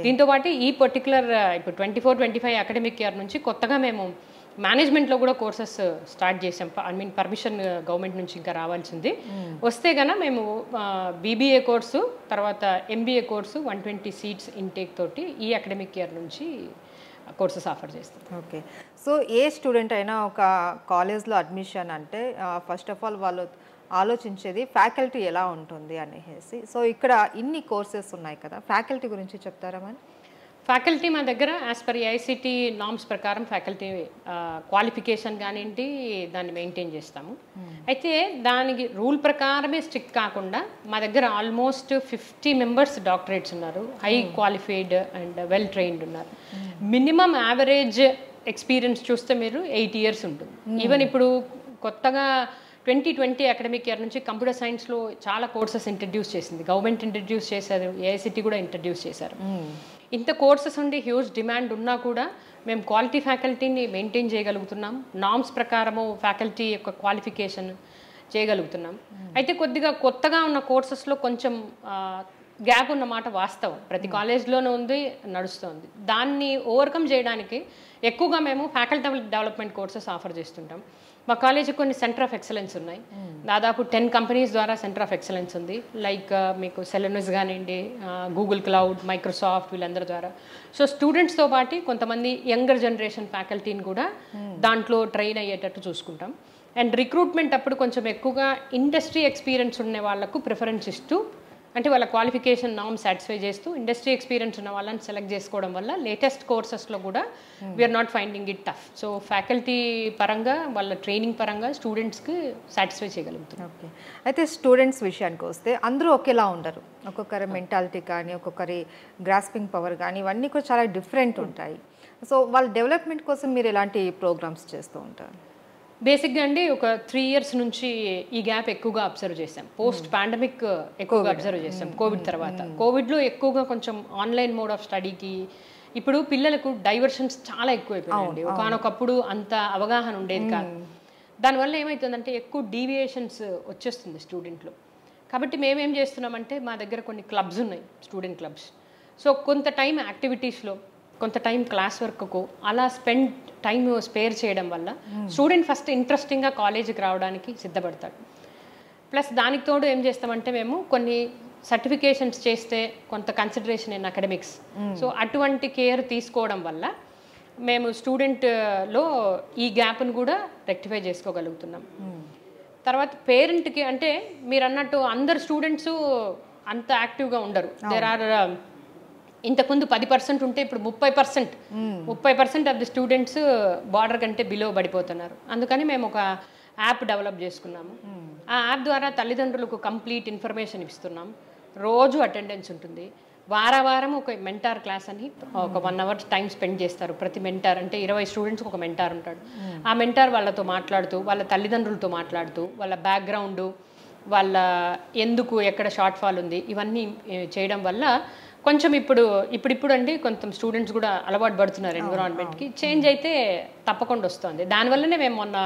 దీంతో పాటు ఈ పర్టికులర్ ఇప్పుడు 24-25 అకాడమిక్ ఇయర్ నుంచి కొత్తగా మేము మేనేజ్మెంట్లో కూడా కోర్సెస్ స్టార్ట్ చేసాం. పర్మిషన్ గవర్నమెంట్ నుంచి ఇంకా రావాల్సింది. వస్తే కన్నా మేము బీబీఏ కోర్సు, తర్వాత ఎంబీఏ కోర్సు 120 సీట్స్ ఇంటేక్ తోటి ఈ అకాడమిక్ ఇయర్ నుంచి కోర్సెస్ ఆఫర్ చేస్తాం. ఓకే, సో ఏ స్టూడెంట్ అయినా ఒక కాలేజ్లో అడ్మిషన్ అంటే ఫస్ట్ ఆఫ్ ఆల్ వాళ్ళు ఆలోచించేది ఫ్యాకల్టీ ఎలా ఉంటుంది అనేసి. సో ఇక్కడ ఇన్ని కోర్సెస్ ఉన్నాయి కదా, ఫ్యాకల్టీ గురించి చెప్తారా మరి? ఫ్యాకల్టీ మా దగ్గర యాజ్ పర్ ఐసిటీ నామ్స్ ప్రకారం ఫ్యాకల్టీ క్వాలిఫికేషన్ కానివ్వండి దాన్ని మెయింటైన్ చేస్తాము. అయితే దానికి రూల్ ప్రకారమే స్ట్రిక్ట్ కాకుండా మా దగ్గర ఆల్మోస్ట్ 50 మెంబర్స్ డాక్టరేట్స్ ఉన్నారు, high qualified and well trained ఉన్నారు. మినిమం యావరేజ్ ఎక్స్పీరియన్స్ చూస్తే మీరు 8 years ఉంటుంది. ఈవెన్ ఇప్పుడు కొత్తగా 2020 అకాడమిక్ ఇయర్ నుంచి కంప్యూటర్ సైన్స్లో చాలా కోర్సెస్ ఇంట్రడ్యూస్ చేసింది, గవర్నమెంట్ ఇంట్రడ్యూస్ చేశారు, ఏఐసిటీ కూడా ఇంట్రడ్యూస్ చేశారు. ఇంత కోర్సెస్ ఉండి హ్యూజ్ డిమాండ్ ఉన్నా కూడా మేము క్వాలిటీ ఫ్యాకల్టీని మెయింటైన్ చేయగలుగుతున్నాం. నామ్స్ ప్రకారము ఫ్యాకల్టీ యొక్క క్వాలిఫికేషన్ చేయగలుగుతున్నాం. అయితే కొద్దిగా కొత్తగా ఉన్న కోర్సెస్లో కొంచెం గ్యాప్ ఉన్నమాట వాస్తవం, ప్రతి కాలేజ్లోనూ ఉంది, నడుస్తుంది. దాన్ని ఓవర్కమ్ చేయడానికి ఎక్కువగా మేము ఫ్యాకల్టీ డెవలప్మెంట్ కోర్సెస్ ఆఫర్ చేస్తుంటాం. మా కాలేజీకి కొన్ని సెంటర్ ఆఫ్ ఎక్సలెన్స్ ఉన్నాయి. దాదాపు 10 కంపెనీస్ ద్వారా సెంటర్ ఆఫ్ ఎక్సలెన్స్ ఉంది. లైక్ మీకు సెలెనస్ కానివ్వండి, గూగుల్ క్లౌడ్, మైక్రోసాఫ్ట్, వీళ్ళందరి ద్వారా. సో స్టూడెంట్స్తో పాటు కొంతమంది యంగర్ జనరేషన్ ఫ్యాకల్టీని కూడా దాంట్లో ట్రైన్ అయ్యేటట్టు చూసుకుంటాం. అండ్ రిక్రూట్మెంట్ అప్పుడు కొంచెం ఎక్కువగా ఇండస్ట్రీ ఎక్స్పీరియన్స్ ఉన్న వాళ్ళకు ప్రిఫరెన్స్ ఇస్తూ, అంటే వాళ్ళ క్వాలిఫికేషన్ నామ్ సాటిస్ఫై చేస్తూ ఇండస్ట్రీ ఎక్స్పీరియన్స్ ఉన్న వాళ్ళని సెలెక్ట్ చేసుకోవడం వల్ల లేటెస్ట్ కోర్సెస్లో కూడా we are not finding it tough. So faculty పరంగా వాళ్ళ ట్రైనింగ్ పరంగా స్టూడెంట్స్కి సాటిస్ఫై చేయగలుగుతాం. ఓకే, అయితే స్టూడెంట్స్ విషయానికి వస్తే అందరూ ఒకేలా ఉండరు. ఒక్కొక్కరి మెంటాలిటీ కానీ, ఒక్కొక్కరి గ్రాస్పింగ్ పవర్ కానీ, ఇవన్నీ కూడా చాలా డిఫరెంట్ ఉంటాయి. సో వాళ్ళ డెవలప్మెంట్ కోసం మీరు ఎలాంటి ప్రోగ్రామ్స్ చేస్తూ ఉంటారు? బేసిక్గా అండి ఒక 3 years నుంచి ఈ గ్యాప్ ఎక్కువగా అబ్జర్వ్ చేసాం. పోస్ట్ పాండమిక్ ఎక్కువగా అబ్జర్వ్ చేసాం. కోవిడ్ తర్వాత, కోవిడ్లో ఎక్కువగా కొంచెం ఆన్లైన్ మోడ్ ఆఫ్ స్టడీకి ఇప్పుడు పిల్లలకు డైవర్షన్స్ చాలా ఎక్కువైపోయాయండి. ఒకనొకప్పుడు అంత అవగాహన ఉండేది కాదు. దానివల్ల ఏమవుతుందంటే ఎక్కువ డీవియేషన్స్ వచ్చేస్తుంది స్టూడెంట్లో. కాబట్టి మేమేం చేస్తున్నామంటే మా దగ్గర కొన్ని క్లబ్స్ ఉన్నాయి, స్టూడెంట్ క్లబ్స్. సో కొంత టైం యాక్టివిటీస్లో, కొంత టైం క్లాస్ వర్క్కు అలా టైం స్పేర్ చేయడం వల్ల స్టూడెంట్ ఫస్ట్ ఇంట్రెస్టింగ్గా కాలేజీకి రావడానికి సిద్ధపడతాడు. ప్లస్ దానికి తోడు ఏం చేస్తామంటే మేము కొన్ని సర్టిఫికేషన్స్ చేస్తే కొంత కన్సిడరేషన్ ఇన్ అకాడమిక్స్. సో అటువంటి కేర్ తీసుకోవడం వల్ల మేము స్టూడెంట్లో ఈ గ్యాప్ను కూడా రెక్టిఫై చేసుకోగలుగుతున్నాం. తర్వాత పేరెంట్కి అంటే మీరు అన్నట్టు అందరు స్టూడెంట్స్ అంత యాక్టివ్గా ఉండరు. దేర్ ఆర్ ఇంతకుముందు 10% ఉంటే ఇప్పుడు 30% ఆఫ్ ది స్టూడెంట్స్ బార్డర్ కంటే బిలో పడిపోతున్నారు. అందుకని మేము ఒక యాప్ డెవలప్ చేసుకున్నాము. ఆ యాప్ ద్వారా తల్లిదండ్రులకు కంప్లీట్ ఇన్ఫర్మేషన్ ఇస్తున్నాం. రోజు అటెండెన్స్ ఉంటుంది. వారం ఒక మెంటార్ క్లాస్ అని ఒక 1 hour టైం స్పెండ్ చేస్తారు. ప్రతి మెంటార్ అంటే 20 స్టూడెంట్స్కి ఒక మెంటార్ ఉంటాడు. ఆ మెంటార్ వాళ్ళతో మాట్లాడుతూ, వాళ్ళ తల్లిదండ్రులతో మాట్లాడుతూ, వాళ్ళ బ్యాక్గ్రౌండ్, వాళ్ళ ఎందుకు ఎక్కడ షార్ట్ ఫాల్ ఉంది, ఇవన్నీ చేయడం వల్ల కొంచెం ఇప్పుడు అండి కొంచెం స్టూడెంట్స్ కూడా అలవాటు పడుతున్నారు ఎన్విరాన్మెంట్కి. చేంజ్ అయితే తప్పకుండా వస్తుంది. దానివల్లనే మేము మొన్న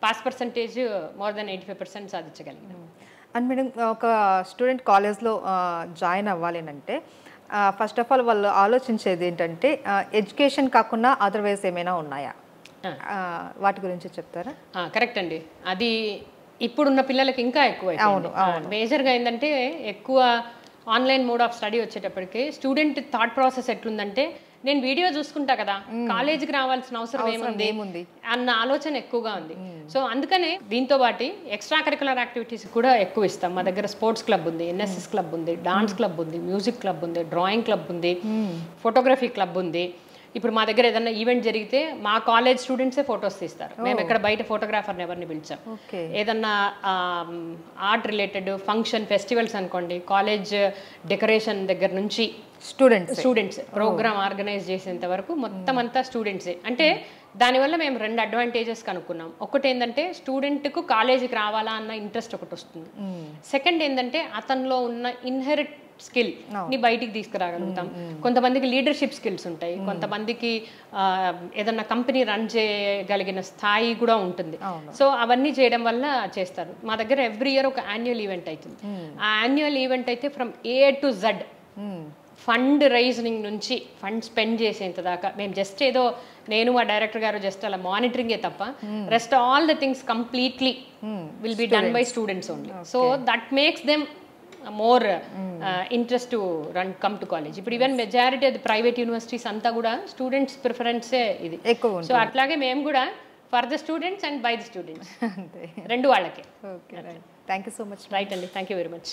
పాస్ పర్సంటేజ్ మోర్ దెన్ 85% సాధించగలిగినాం. అండ్ మేడం, ఒక స్టూడెంట్ కాలేజ్లో జాయిన్ అవ్వాలి అంటే ఫస్ట్ ఆఫ్ ఆల్ వాళ్ళు ఆలోచించేది ఏంటంటే ఎడ్యుకేషన్ కాకుండా అదర్వైజ్ ఏమైనా ఉన్నాయా? వాటి గురించి చెప్తారా? కరెక్ట్ అండి. అది ఇప్పుడున్న పిల్లలకి ఇంకా ఎక్కువ. మేజర్గా ఏంటంటే ఎక్కువ ఆన్లైన్ మోడ్ ఆఫ్ స్టడీ వచ్చేటప్పటికి స్టూడెంట్ థాట్ ప్రాసెస్ ఎట్లుందంటే, నేను వీడియో చూసుకుంటా కదా, కాలేజీకి రావాల్సిన అవసరం ఏముంది అన్న ఆలోచన ఎక్కువగా ఉంది. సో అందుకనే దీంతో పాటు ఎక్స్ట్రా కరికులర్ యాక్టివిటీస్ కూడా ఎక్కువ ఇస్తాం. మా దగ్గర స్పోర్ట్స్ క్లబ్ ఉంది, ఎన్ఎస్ఎస్ క్లబ్ ఉంది, డాన్స్ క్లబ్ ఉంది, మ్యూజిక్ క్లబ్ ఉంది, డ్రాయింగ్ క్లబ్ ఉంది, ఫోటోగ్రఫీ క్లబ్ ఉంది. ఇప్పుడు మా దగ్గర ఏదైనా ఈవెంట్ జరిగితే మా కాలేజ్ స్టూడెంట్సే ఫొటోస్ తీస్తారు. మేము ఎక్కడ బయట ఫోటోగ్రాఫర్ని ఎవరిని పిలిచాం. ఏదన్నా ఆర్ట్ రిలేటెడ్ ఫంక్షన్, ఫెస్టివల్స్ అనుకోండి, కాలేజ్ డెకరేషన్ దగ్గర నుంచి స్టూడెంట్స్ ప్రోగ్రామ్ ఆర్గనైజ్ చేసేంత వరకు మొత్తం అంతా స్టూడెంట్సే. అంటే దానివల్ల మేము 2 అడ్వాంటేజెస్ కనుక్కున్నాం. ఒకటి ఏంటంటే స్టూడెంట్కు కాలేజీకి రావాలా అన్న ఇంట్రెస్ట్ ఒకటి వస్తుంది. సెకండ్ ఏంటంటే అతనిలో ఉన్న ఇన్హెరిట్ స్కిల్ ని బయటికి తీసుకురాగలుగుతాం. కొంతమందికి లీడర్షిప్ స్కిల్స్ ఉంటాయి, కొంతమందికి ఏదన్నా కంపెనీ రన్ చేయగలిగిన స్థాయి కూడా ఉంటుంది. సో అవన్నీ చేయడం వల్ల చేస్తారు. మా దగ్గర ఎవ్రీ ఇయర్ ఒక యాన్యువల్ ఈవెంట్ అవుతుంది. ఆ యాన్యువల్ ఈవెంట్ అయితే from A to Z fund raising నుంచి ఫండ్ స్పెండ్ చేసేంత దాకా మేము జస్ట్ ఏదో నేను మా డైరెక్టర్ గారు జస్ట్ అలా మానిటరింగే తప్ప rest all the things completely will be done by students only. So that makes them more interest to come to college. ఇప్పుడు ఈవెన్ మెజారిటీ అది ప్రైవేట్ యూనివర్సిటీస్ అంతా కూడా స్టూడెంట్స్ ప్రిఫరెన్సే ఇది ఎక్కువ. సో అట్లాగే మేము కూడా for the students and by the students, రెండు వాళ్ళకే. Thank you so much. Right అండి, థ్యాంక్ యూ వెరీ మచ్.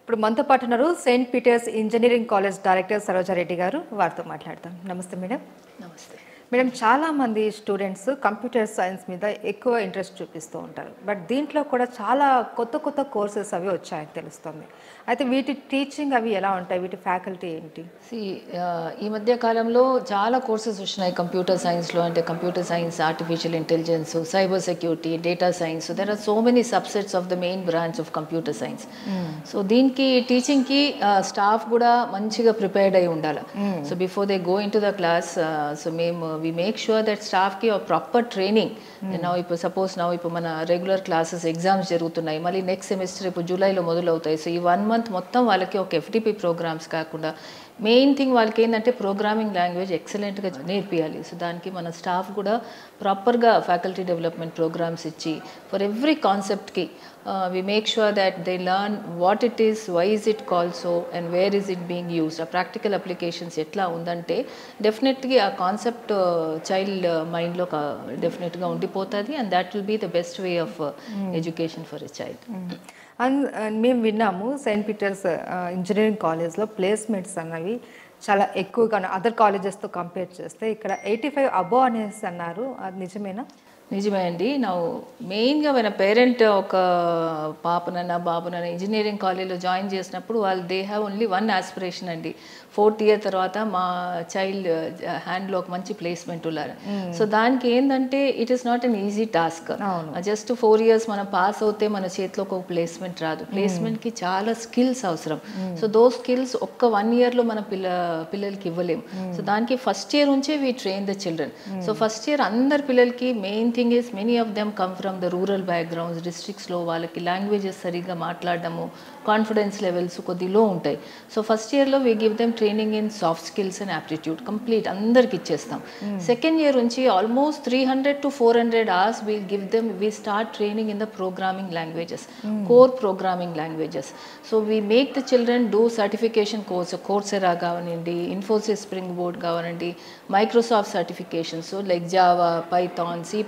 ఇప్పుడు మనతో పాటు ఉన్నారు Saint Peter's engineering college director Saroja Reddy గారు. వారితో మాట్లాడతాం. నమస్తే మేడం. నమస్తే మేడం. చాలామంది స్టూడెంట్స్ కంప్యూటర్ సైన్స్ మీద ఎక్కువ ఇంట్రెస్ట్ చూపిస్తూ ఉంటారు. బట్ దీంట్లో కూడా చాలా కొత్త కొత్త కోర్సెస్ అవి వచ్చాయని తెలుస్తుంది. అయితే వీటి టీచింగ్ అవి ఎలా ఉంటాయి, వీటి ఫ్యాకల్టీ ఏంటి? ఈ మధ్య కాలంలో చాలా కోర్సెస్ వచ్చినాయి కంప్యూటర్ సైన్స్లో. అంటే computer science, artificial intelligence, cyber security, data science. There are so many subsets of the main branch of computer science. So దీనికి టీచింగ్కి స్టాఫ్ కూడా మంచిగా ప్రిపేర్డ్ అయి ఉండాలి. So before they go into the class, so మేము we make sure that staff ki a proper training. Now ipo suppose now ipo mana regular classes exams jarugutunnayi, malli next semester ipo July lo modulu avutayi. So ee 1 month mottam vallaki oka FTP programs kaakunda main thing వాళ్ళకి ఏంటంటే programming language ఎక్సలెంట్గా నేర్పియాలి. So దానికి మన staff కూడా ప్రాపర్గా faculty development programs ఇచ్చి for every కాన్సెప్ట్కి we make sure that they learn what it is, why is it call so, and where is it being used. ఆ ప్రాక్టికల్ అప్లికేషన్స్ ఎట్లా ఉందంటే డెఫినెట్గా ఆ కాన్సెప్ట్ చైల్డ్ మైండ్లో డెఫినెట్గా ఉండిపోతుంది. And that will be the best way of education for a child. మేము విన్నాము సెయింట్ పీటర్స్ ఇంజనీరింగ్ కాలేజ్లో ప్లేస్మెంట్స్ అన్నవి చాలా ఎక్కువగా అదర్ కాలేజెస్తో కంపేర్ చేస్తే ఇక్కడ 85 అబోవ్ అనేసి అన్నారు. అది నిజమేనా? నిజమే అండి. నా మెయిన్గా మన పేరెంట్ ఒక పాపనైనా బాబునైనా ఇంజనీరింగ్ కాలేజ్లో జాయిన్ చేసినప్పుడు వాళ్ళు దే హ్యావ్ ఓన్లీ 1 ఆస్పిరేషన్ అండి. 4th year తర్వాత మా చైల్డ్ హ్యాండ్లో ఒక మంచి ప్లేస్మెంట్ ఉన్నారు. సో దానికి ఏంటంటే it is not an easy task. Just 4 years మనం పాస్ అవుతే మన చేతిలోకి ఒక ప్లేస్మెంట్ రాదు. ప్లేస్మెంట్కి చాలా స్కిల్స్ అవసరం. సో దో స్కిల్స్ ఒక్క 1 yearలో మన పిల్లలకి ఇవ్వలేము. సో దానికి ఫస్ట్ ఇయర్ నుంచే we train the children. So first year అందరి పిల్లలకి main thing is many of them come from the rural backgrounds. డిస్ట్రిక్ట్స్లో వాళ్ళకి లాంగ్వేజెస్ సరిగ్గా మాట్లాడడము, కాన్ఫిడెన్స్ లెవెల్స్ కొద్దిలో ఉంటాయి. సో ఫస్ట్ ఇయర్లో we give them training in soft skills and aptitude complete అందరికి ఇచ్చేస్తాం. సెకండ్ ఇయర్ నుంచి almost 300 to 400 hours we'll give them. We start training in the programming languages, core programming languages. So we make the children do certification course, Coursera kavanandi, Infosys Springboard kavanandi, Microsoft certifications, so like Java, Python, C++,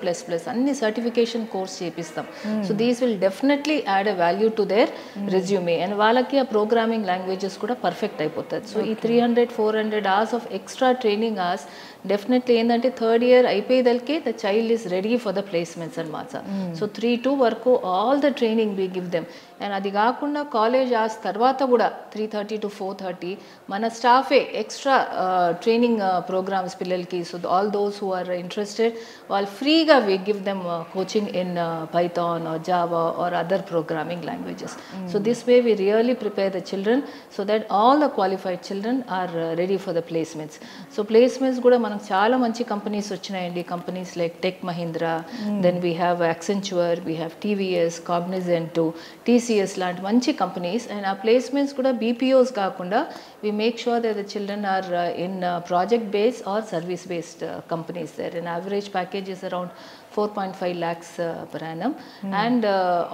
anni certification course chepistam. So these will definitely add a value to their resume, and వాళ్ళకి ఆ programming languages కూడా perfect అయిపోతుంది. So ఈ 300-400 hours of extra training hours definitely ఏంటంటే 3rd year అయిపోయేదలికే the child is ready for the placements అనమాట. So 3-2 వరకు all the training we give them. And అది కాకుండా కాలేజ్ అవర్స్ తర్వాత కూడా 3:30 to 4:30 మన స్టాఫే ఎక్స్ట్రా ట్రైనింగ్ ప్రోగ్రామ్స్ పిల్లలకి. So all those who are interested వాళ్ళు ఫ్రీగా we give them coaching in Python or Java or other programming languages. So this way we really prepare the children so that all the qualified children are ready for the placements. So placements kuda manaku chaala manchi companies vachinayandi, companies like Tech Mahindra, then we have Accenture, we have TVS, Cognizant, TCS లాంటి మంచి companies. And ఆ placements కూడా BPOs కాకుండా we make sure that the children are in project based or service based companies there. An average package is around 4.5 lakhs per annum, and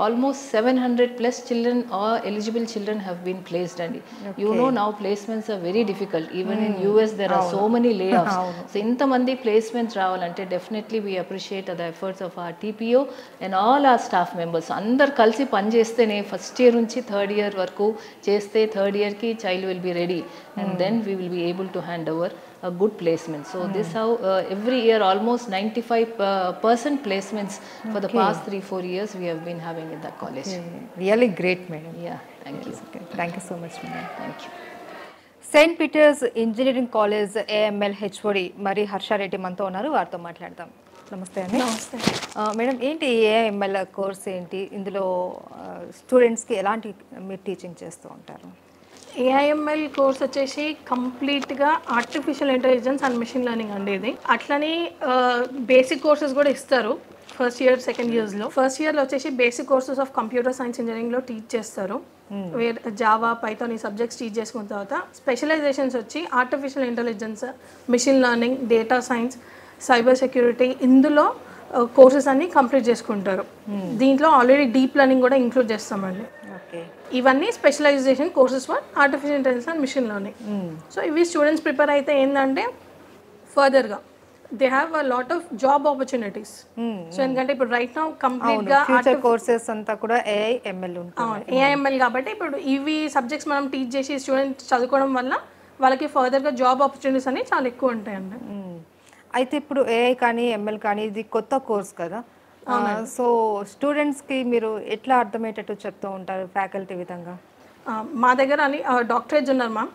almost 700 plus children or eligible children have been placed. And you know now placements are very difficult. Even in US there are so many layoffs. So inta mandi placements ravalante definitely we appreciate the efforts of our TPO and all our staff members. Andar kalsi pan chestene first year nunchi third year varaku cheste third year ki child will be ready, and then we will be able to hand over a good placement. So this how every year almost 95% placements for the past 3-4 years we have been having in that college. Really great, madam. Yeah, thank you. Okay. Thank you so much, madam. Thank you. Saint Peter's engineering college AML HOD మరి హర్షారెడ్డి మనతో ఉన్నారు, వారితో మాట్లాడదాం. నమస్తే అండి. నమస్తే madam, ఏంటి AML course ఏంటి, ఇందులో స్టూడెంట్స్కి ఎలాంటి మీరు టీచింగ్ చేస్తూ ఉంటారు? AIML కోర్స్ వచ్చేసి కంప్లీట్గా artificial intelligence and machine learning అండి. ఇది అట్లనే బేసిక్ కోర్సెస్ కూడా ఇస్తారు ఫస్ట్ ఇయర్ సెకండ్ ఇయర్స్లో. ఫస్ట్ ఇయర్లో వచ్చేసి basic courses of computer science ఇంజనీరింగ్లో టీచ్ చేస్తారు. జావా, పైథాన్ ఈ సబ్జెక్ట్స్ టీచ్ చేసుకున్న తర్వాత స్పెషలైజేషన్స్ వచ్చి artificial intelligence, machine learning, data science, cyber security, ఇందులో కోర్సెస్ అన్ని కంప్లీట్ చేసుకుంటారు. దీంట్లో ఆల్రెడీ డీప్ లెర్నింగ్ కూడా ఇంక్లూడ్ చేస్తామండి. ఇవన్నీ specialization courses for artificial intelligence and machine learning. So ఇవి స్టూడెంట్స్ ప్రిపేర్ అయితే ఏంటంటే ఫర్దర్గా they have a lot of job opportunities. So ఎందుకంటే ఇప్పుడు రైట్ నౌ కంప్లీట్గా ఫ్యూచర్ కోర్సెస్ అంతా కూడా AIML ఉంటుంది. AIML కాబట్టి ఇప్పుడు ఇవి సబ్జెక్ట్స్ మనం టీచ్ చేసి స్టూడెంట్స్ చదువుకోవడం వల్ల వాళ్ళకి ఫర్దర్గా జాబ్ ఆపర్చునిటీస్ అనేవి చాలా ఎక్కువ ఉంటాయండి. అయితే ఇప్పుడు AI కానీ ML కానీ ఇది కొత్త కోర్స్ కదా, సో స్టూడెంట్స్కి మీరు ఎట్లా అర్థమయ్యేటట్టు చెప్తూ ఉంటారు ఫ్యాకల్టీ విధంగా? మా దగ్గర అని డాక్టరేట్స్ ఉన్నారు మ్యామ్.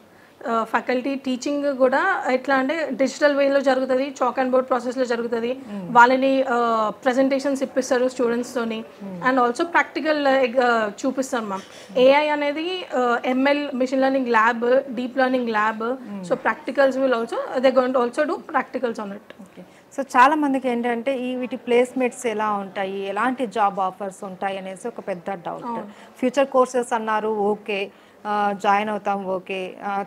ఫ్యాకల్టీ టీచింగ్ కూడా ఎట్లా అంటే డిజిటల్ వేలో జరుగుతుంది, చాక్ అండ్ బోర్డ్ ప్రాసెస్లో జరుగుతుంది. వాళ్ళని ప్రజెంటేషన్స్ ఇప్పిస్తారు స్టూడెంట్స్తోని, అండ్ ఆల్సో ప్రాక్టికల్ చూపిస్తారు మ్యామ్. AI అనేది ML machine learning lab, deep learning lab. So practicals will also they going to also do practicals on it. Okay. So చాలా మందికి ఏంటంటే వీటి ప్లేస్మెంట్స్ ఎలా ఉంటాయి, ఎలాంటి జాబ్ ఆఫర్స్ ఉంటాయి అనేసి ఒక పెద్ద డౌట్. ఫ్యూచర్ కోర్సెస్ అన్నారు, ఓకే జాయిన్ అవుతాం, ఓకే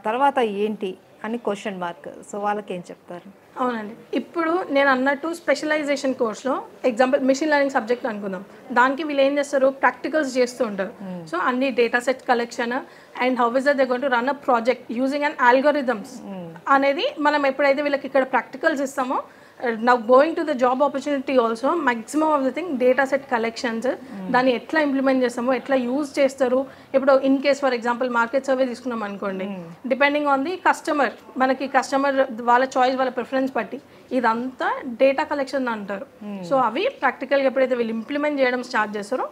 తర్వాత ఏంటి అని క్వశ్చన్ మార్క్. సో వాళ్ళకి ఏం చెప్తారు? అవునండి, ఇప్పుడు నేను అన్నట్టు స్పెషలైజేషన్ కోర్స్లో ఎగ్జాంపుల్ మిషన్ లెర్నింగ్ సబ్జెక్ట్ అనుకుందాం. దానికి వీళ్ళు ఏం చేస్తారు, ప్రాక్టికల్స్ చేస్తూ ఉంటారు. సో అన్ని data set collection and how is they going to run a project using and algorithms అనేది మనం ఎప్పుడైతే వీళ్ళకి ఇక్కడ ప్రాక్టికల్స్ ఇస్తామో, now going to the job opportunity also maximum of the thing data set collections దాన్ని ఎట్లా implement చేస్తామో, ఎట్లా యూజ్ చేస్తారు. ఇప్పుడు in case for example market survey తీసుకున్నాం అనుకోండి, డిపెండింగ్ ఆన్ ది కస్టమర్, మనకి కస్టమర్ వాళ్ళ చాయిస్, వాళ్ళ ప్రిఫరెన్స్ బట్టి ఇదంతా డేటా కలెక్షన్ అంటారు. సో అవి ప్రాక్టికల్గా ఎప్పుడైతే వీళ్ళు ఇంప్లిమెంట్ చేయడం స్టార్ట్ చేస్తారో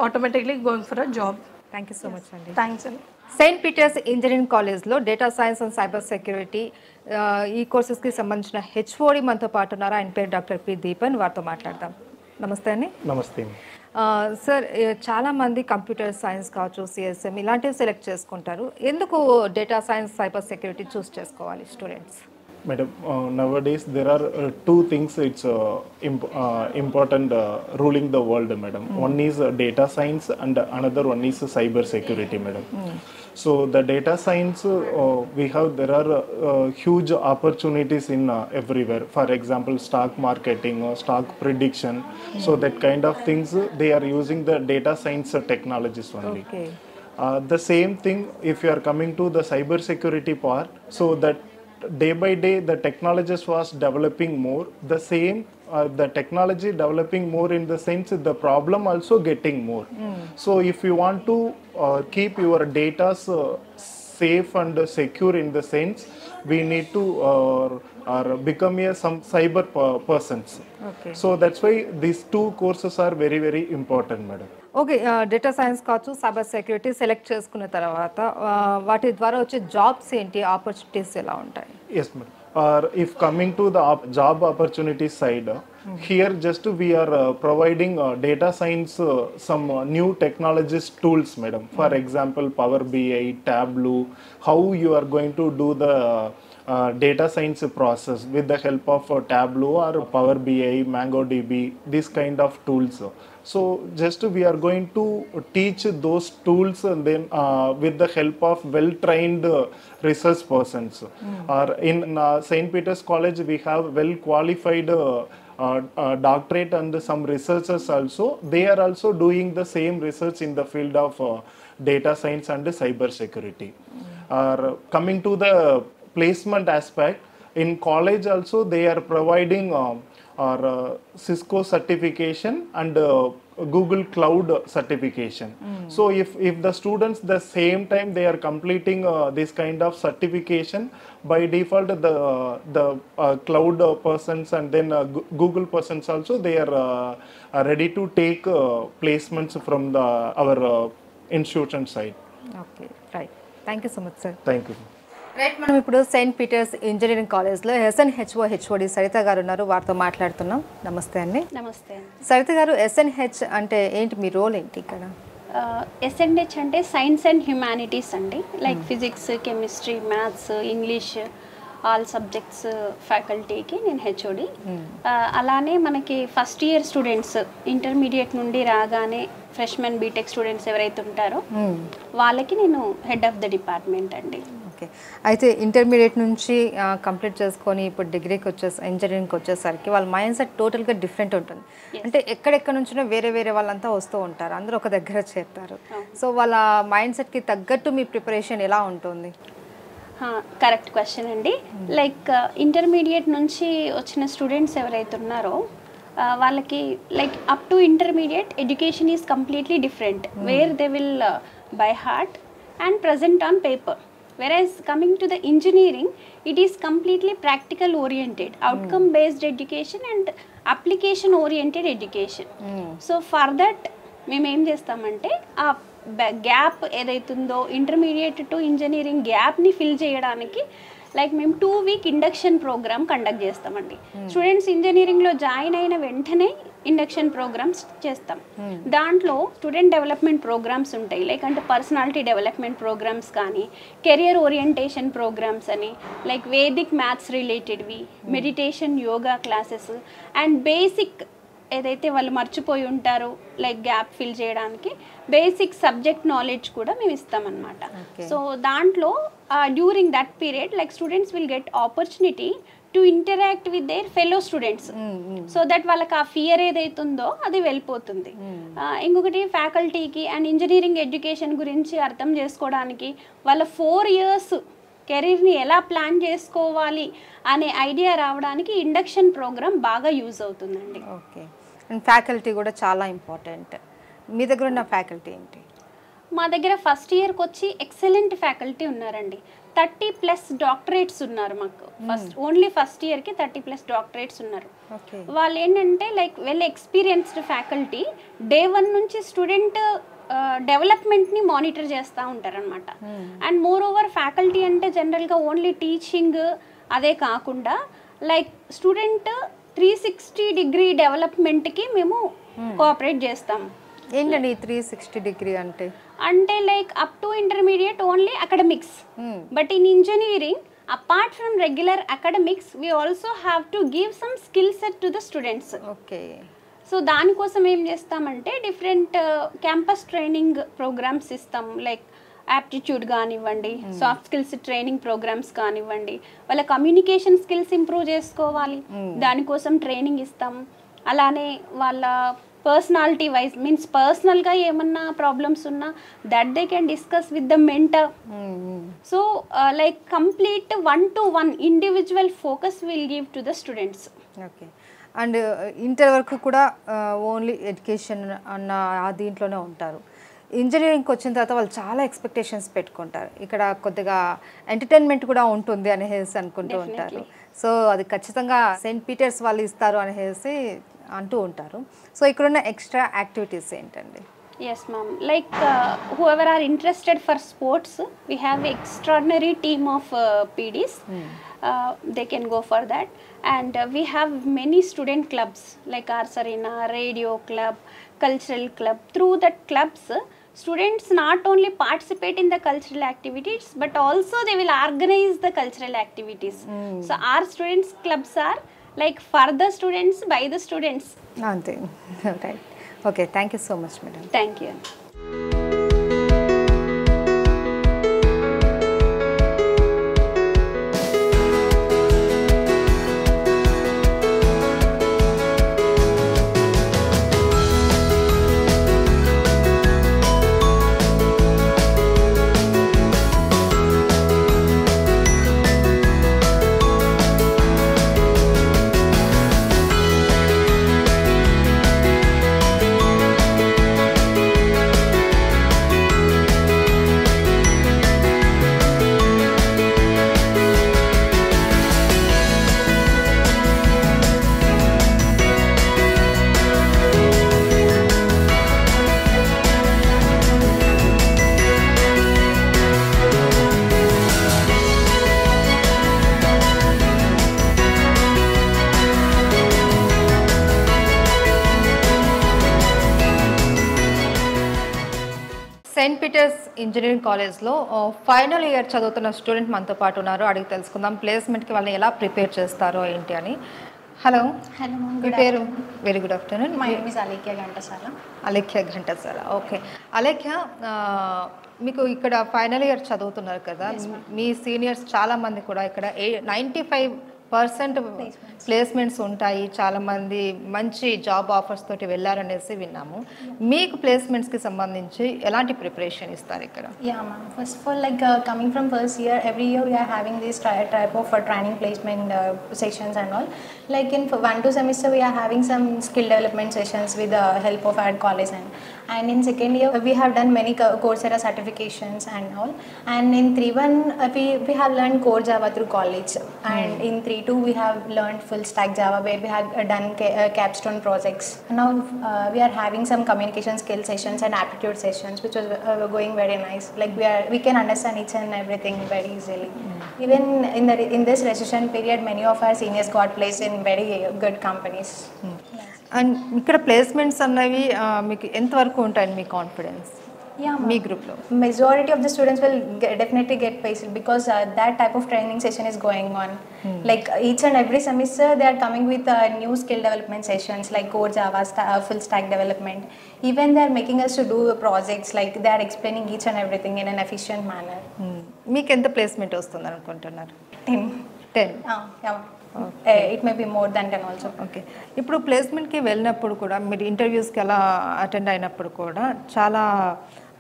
automatically going for a job. Thank you so much అండి. థ్యాంక్స్ అండి. సెయింట్ పీటర్స్ ఇంజనీరింగ్ కాలేజ్లో data science and cyber security ఈ కోర్సెస్కి సంబంధించిన HOD మనతో పాటు ఉన్నారు. ఆయన పేరు డాక్టర్ P. దీపన్, వారితో మాట్లాడదాం. నమస్తే అండి. నమస్తే సార్. చాలామంది కంప్యూటర్ సైన్స్ కావచ్చు, CSM ఇలాంటివి సెలెక్ట్ చేసుకుంటారు. ఎందుకు డేటా సైన్స్, సైబర్ సెక్యూరిటీ చూస్ చేసుకోవాలి students? Madam, nowadays there are two things it's important ruling the world, madam. One is data science and another one is cyber security, madam. So the data science there are huge opportunities in everywhere. For example, stock marketing or stock prediction. So that kind of things they are using the data science technologies only. Okay. The same thing if you are coming to the cyber security part, so that day by day the technologies was developing more, the same the technology developing more in the sense the problem also getting more. So if you want to keep your data safe and secure in the sense, we need to become some cyber persons. Okay. So that's why these two courses are very very important, madam. Okay. Data science కావచ్చు, cyber security select చేసుకున్న తర్వాత వాటి ద్వారా వచ్చే jobs ఏంటి, opportunities ఎలా ఉంటాయి? Yes, madam. Or if coming to the job opportunity side, here just we are providing data science some new technologies tools, madam. For example, Power BI, Tableau, how you are going to do the data science process with the help of Tableau or Power BI, MongoDB, this kind of tools. So just we are going to teach those tools, and then with the help of well-trained research persons. Or in St. Peter's College, we have well-qualified doctorate and some researchers also. They are also doing the same research in the field of data science and cyber security. Or coming to the placement aspect, in college also they are providing Cisco certification and Google Cloud certification. So if the students the same time they are completing this kind of certification, by default the cloud persons and then Google persons also, they are ready to take placements from our institution side. Okay right, thank you so much sir. Thank you. Right, మనం ఇప్పుడు Saint Peter's engineering కాలేజ్లో SNHO HOD Saritha గారు ఉన్నారు, వారితో మాట్లాడుతున్నాం. నమస్తే అండి. నమస్తే అండి. సరిత గారు, SNH అంటే ఏంటి, మీ రోల్ ఏంటి ఇక్కడ? SNH అంటే సైన్స్ అండ్ హ్యుమానిటీస్ అండి. Like physics, chemistry, maths, English, all subjects ఫ్యాకల్టీకి నేను హెచ్ఓడి. అలానే మనకి ఫస్ట్ ఇయర్ స్టూడెంట్స్ ఇంటర్మీడియట్ నుండి రాగానే ఫ్రెష్మెన్ బీటెక్ స్టూడెంట్స్ ఎవరైతే ఉంటారో వాళ్ళకి నేను హెడ్ ఆఫ్ ద డిపార్ట్మెంట్ అండి. ఓకే, అయితే ఇంటర్మీడియట్ నుంచి కంప్లీట్ చేసుకొని ఇప్పుడు డిగ్రీకి ఇంజనీరింగ్కి వచ్చేసరికి వాళ్ళ మైండ్ సెట్ టోటల్గా డిఫరెంట్ ఉంటుంది. అంటే ఎక్కడెక్కడ నుంచినో వేరే వేరే వాళ్ళంతా వస్తూ ఉంటారు, అందరూ ఒక దగ్గర చేరుతారు. సో వాళ్ళ మైండ్ సెట్కి తగ్గట్టు మీ ప్రిపరేషన్ ఎలా ఉంటుంది? కరెక్ట్ క్వశ్చన్ అండి. లైక్ ఇంటర్మీడియట్ నుంచి వచ్చిన స్టూడెంట్స్ ఎవరైతే ఉన్నారో వాళ్ళకి like up to intermediate education is completely different, where they will buy heart and present on paper. Whereas coming to the engineering, it is completely practical oriented, outcome based education and application oriented education. So for that మేము ఏం చేస్తామంటే ఆ gap ఏదైతుందో intermediate to engineering గ్యాప్ని fill చేయడానికి like మేము 2 week induction program conduct చేస్తామండి. Students ఇంజనీరింగ్లో జాయిన్ అయిన వెంటనే ఇండక్షన్ ప్రోగ్రామ్స్ చేస్తాం. దాంట్లో స్టూడెంట్ డెవలప్మెంట్ ప్రోగ్రామ్స్ ఉంటాయి, లైక్ అంటే పర్సనాలిటీ డెవలప్మెంట్ ప్రోగ్రామ్స్ కానీ, కెరియర్ ఓరియంటేషన్ ప్రోగ్రామ్స్ అని, లైక్ వేదిక్ మ్యాథ్స్ రిలేటెడ్వి, meditation, yoga classes and basic ఏదైతే వాళ్ళు మర్చిపోయి ఉంటారో లైక్ గ్యాప్ ఫిల్ చేయడానికి బేసిక్ సబ్జెక్ట్ నాలెడ్జ్ కూడా మేము ఇస్తామన్నమాట. సో దాంట్లో during that period like students will get opportunity to interact with their fellow students, so that వాళ్ళకి ఆ ఫియర్ ఏదైతుందో అది వెళ్ళిపోతుంది. ఇంకొకటి ఫ్యాకల్టీకి అండ్ ఇంజనీరింగ్ ఎడ్యుకేషన్ గురించి అర్థం చేసుకోవడానికి వాళ్ళ 4 ఇయర్స్ కెరీర్ని ఎలా ప్లాన్ చేసుకోవాలి అనే ఐడియా రావడానికి ఇండక్షన్ ప్రోగ్రామ్ బాగా యూజ్ అవుతుందండి. ఓకే, అండ్ ఫ్యాకల్టీ కూడా చాలా ఇంపార్టెంట్. మీ దగ్గర ఉన్న ఫ్యాకల్టీ ఏంటి? మా దగ్గర ఫస్ట్ ఇయర్కి వచ్చి ఎక్సలెంట్ ఫ్యాకల్టీ ఉన్నారండి. 30+ డాక్టరేట్స్ ఉన్నారు మాకు. ఓన్లీ ఫస్ట్ ఇయర్కి 30+ డాక్టరేట్స్ ఉన్నారు. వాళ్ళు ఏంటంటే like well experienced faculty. Day 1 నుంచి స్టూడెంట్ డెవలప్మెంట్ని మానిటర్ చేస్తూ ఉంటారనమాట. అండ్ మోర్ ఓవర్ ఫ్యాకల్టీ అంటే జనరల్గా ఓన్లీ టీచింగ్ అదే కాకుండా లైక్ స్టూడెంట్ 360 డిగ్రీ డెవలప్మెంట్కి మేము కోఆపరేట్ చేస్తాము. ఏంటండి 360 డిగ్రీ అంటే? అంటే like up to intermediate only academics, but in engineering apart from regular academics we also have to give some skill set to the students. Okay, so దానికోసం ఏం చేస్తామంటే different campus training programmes ఇస్తాం. Like aptitude కానివ్వండి, soft skills training programmes కానివ్వండి, వాళ్ళ communication skills improve చేసుకోవాలి దానికోసం training ఇస్తాం. అలానే వాళ్ళ పర్సనాలిటీ వైజ్ మీన్స్ పర్సనల్గా ఏమన్నా ప్రాబ్లమ్స్ ఉన్నా that they can discuss with the mentor. So like complete 1-to-1 individual focus will give to the students. Okay, and inter వరకు కూడా ఓన్లీ ఎడ్యుకేషన్ అన్న దీంట్లోనే ఉంటారు. ఇంజనీరింగ్కి వచ్చిన తర్వాత వాళ్ళు చాలా ఎక్స్పెక్టేషన్స్ పెట్టుకుంటారు. ఇక్కడ కొద్దిగా ఎంటర్టైన్మెంట్ కూడా ఉంటుంది అనేసి అనుకుంటూ ఉంటారు. సో అది ఖచ్చితంగా సెయింట్ పీటర్స్ వాళ్ళు ఇస్తారు అనేసి అంటూ ఉంటారు. సో ఇక్కడున్న ఎక్స్ట్రా యాక్టివిటీస్ ఏంటండి? Yes, ma'am. Like whoever are interested for sports, we have extraordinary team of PDs. They can go for that, and we have many student clubs like Ars Arena, Radio Club, Cultural Club. Through that clubs, students not only participate in the cultural activities, but also they will organize the cultural activities. So our students clubs are like for the students, by the students. అంతే right okay thank you so much madam Thank you. Saint Peter's engineering కాలేజ్లో final year చదువుతున్న student మనతో పాటు ఉన్నారు. అడిగి తెలుసుకుందాం ప్లేస్మెంట్కి వాళ్ళని ఎలా ప్రిపేర్ చేస్తారో ఏంటి అని. హలో హలో మీ పేరు? Very good afternoon. My name is Alekhya Ghantasala. Alekhya Ghantasala. Okay Alekhya, మీకు ఇక్కడ ఫైనల్ ఇయర్ చదువుతున్నారు కదా, మీ సీనియర్స్ చాలామంది కూడా ఇక్కడ 95% ప్లేస్మెంట్స్ ఉంటాయి, చాలామంది మంచి జాబ్ ఆఫర్స్ తోటి వెళ్ళారనేసి విన్నాము. మీకు ప్లేస్మెంట్స్కి సంబంధించి ఎలాంటి ప్రిపరేషన్ ఇస్తారు ఇక్కడ? Yeah, ma'am. First of all, like coming from first year, every year we are having this type of training placement sessions and all. Like in 1-2 semester, we are having some skill development sessions with the help of our college, and in second year we have done many Coursera certifications and all. And in 3-1 we have learned core Java through college, and in 3-2 we have learned full stack Java, where we have done capstone projects. Now we are having some communication skill sessions and aptitude sessions, which was going very nice. Like we can understand each and everything very easily. Even in this recession period, many of our seniors got placed in very good companies. And ఇక్కడ placements అన్నవి మీకు ఎంతవరకు ఉంటాయని మీ confidence? Yeah, మీ గ్రూప్లో majority of the students will definitely get placed because that type of training session is going on. Like each and every semester they are coming with new skill development sessions like core Java, full stack development. Even they are making us to do projects, like they are explaining each and everything in an efficient manner. మీకు ఎంత placement వస్తుంది అనుకుంటున్నారు? 10. Yeah. It may be more than 10 also. Okay, ఇప్పుడు ప్లేస్మెంట్కి వెళ్ళినప్పుడు కూడా మీరు ఇంటర్వ్యూస్కి ఎలా attend అయినప్పుడు కూడా చాలా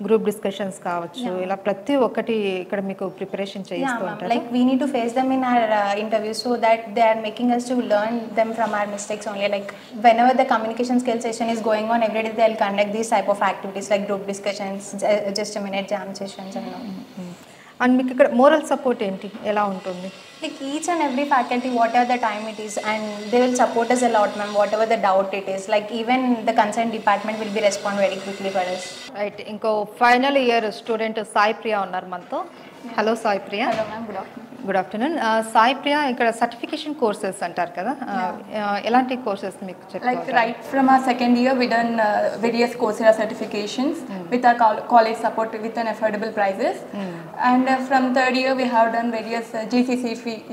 గ్రూప్ డిస్కషన్స్ కావచ్చు, ఇలా ప్రతి ఒక్కటి ఇక్కడ మీకు ప్రిపరేషన్ చేయిస్తూ ఉంటారు. Like we need to face them in our interviews, so that they are making us to learn them from our mistakes only. Like whenever the communication skill session is going on, every day they'll conduct these type of activities like group discussions, just a minute jam sessions and all. And మీకు ఇక్కడ moral support ఏంటి, ఎలా ఉంటుంది? Like each and every faculty, whatever the time it is, and they will support us a lot, ma'am, whatever the doubt it is. Like even the concerned department will be respond very quickly for us. Right, ఇంకో final year student Sai Priya ఉన్నారు మనతో. Hello Sai Priya. Hello, ma'am. Good afternoon. Good afternoon. Sai Priya, ఇక్కడ certification courses అంటారు కదా, ఎలాంటి courses మీకు Like చెప్తారు? right from our second year, we done various Coursera certifications with our college support with an affordable prices. And from third year, we have done various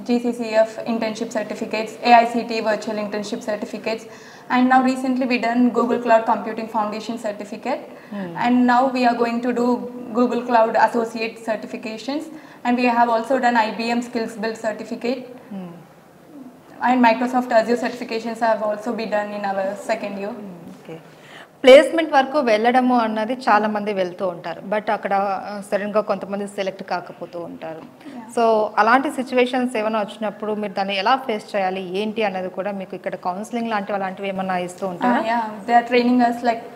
GCCF internship certificates, AICT virtual internship certificates. And now recently we done Google Cloud Computing Foundation certificate. And now we are going to do Google Cloud Associate certifications. And we have also done IBM Skills Build certificate. And Microsoft Azure certifications have also been done in our second year. Okay, placement వరకు వెళ్ళడము అన్నది చాలా మంది వెళ్తూ ఉంటారు, but అక్కడ సడన్గా కొంతమంది సెలెక్ట్ కాకపోతూ ఉంటారు. సో అలాంటి సిచ్యువేషన్స్ ఏమైనా వచ్చినప్పుడు మీరు దాన్ని ఎలా ఫేస్ చేయాలి ఏంటి అన్నది కూడా మీకు ఇక్కడ కౌన్సిలింగ్ అలాంటివి ఏమైనా ఇస్తూ ఉంటారు? Yeah, they are training us like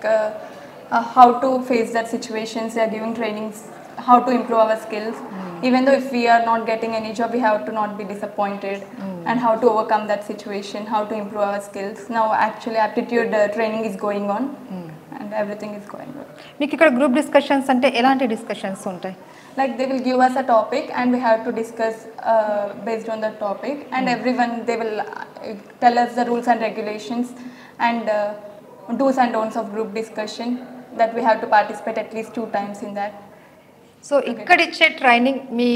how to face that situations. They are giving trainings how to improve our skills. Even though if we are not getting any job, we have to not be disappointed, and how to overcome that situation, how to improve our skills. Now actually aptitude training is going on, and everything is going well. మీకు ఇక్కడ group discussions అంటే ఎలాంటి discussions ఉంటాయి? Like they will give us a topic and we have to discuss based on that topic, and everyone they will tell us the rules and regulations and do's and don'ts of group discussion, that we have to participate at least 2 times in that. So ఇక్కడ ఇచ్చే training మీ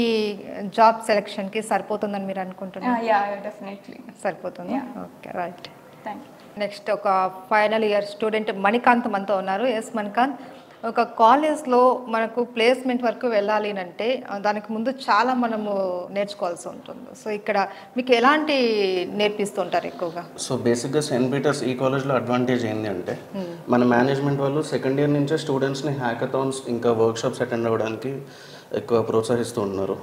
job సెలెక్షన్కి సరిపోతుందని మీరు అనుకుంటున్నారు? Yeah, definitely. సరిపోతుంది. Okay, right. Thank you. Next ఒక final year student Manikanth మనతో ఉన్నారు. Yes Manikanth, ఒక కాలేజ్లో మనకు ప్లేస్మెంట్ వరకు వెళ్ళాలి అంటే దానికి ముందు చాలా మనము నేర్చుకోవాల్సి ఉంటుంది. సో ఇక్కడ మీకు ఎలాంటి నేర్పిస్తుంటారు ఎక్కువగా? సో బేసిక్గా సెయింట్ పీటర్స్ ఈ కాలేజ్లో అడ్వాంటేజ్ ఏంటి అంటే మన మేనేజ్మెంట్ వాళ్ళు సెకండ్ ఇయర్ నుంచే స్టూడెంట్స్ని హ్యాకథాన్స్ ఇంకా వర్క్షాప్స్ అటెండ్ అవ్వడానికి ఎక్కువ ప్రోత్సహిస్తూ ఉన్నారు.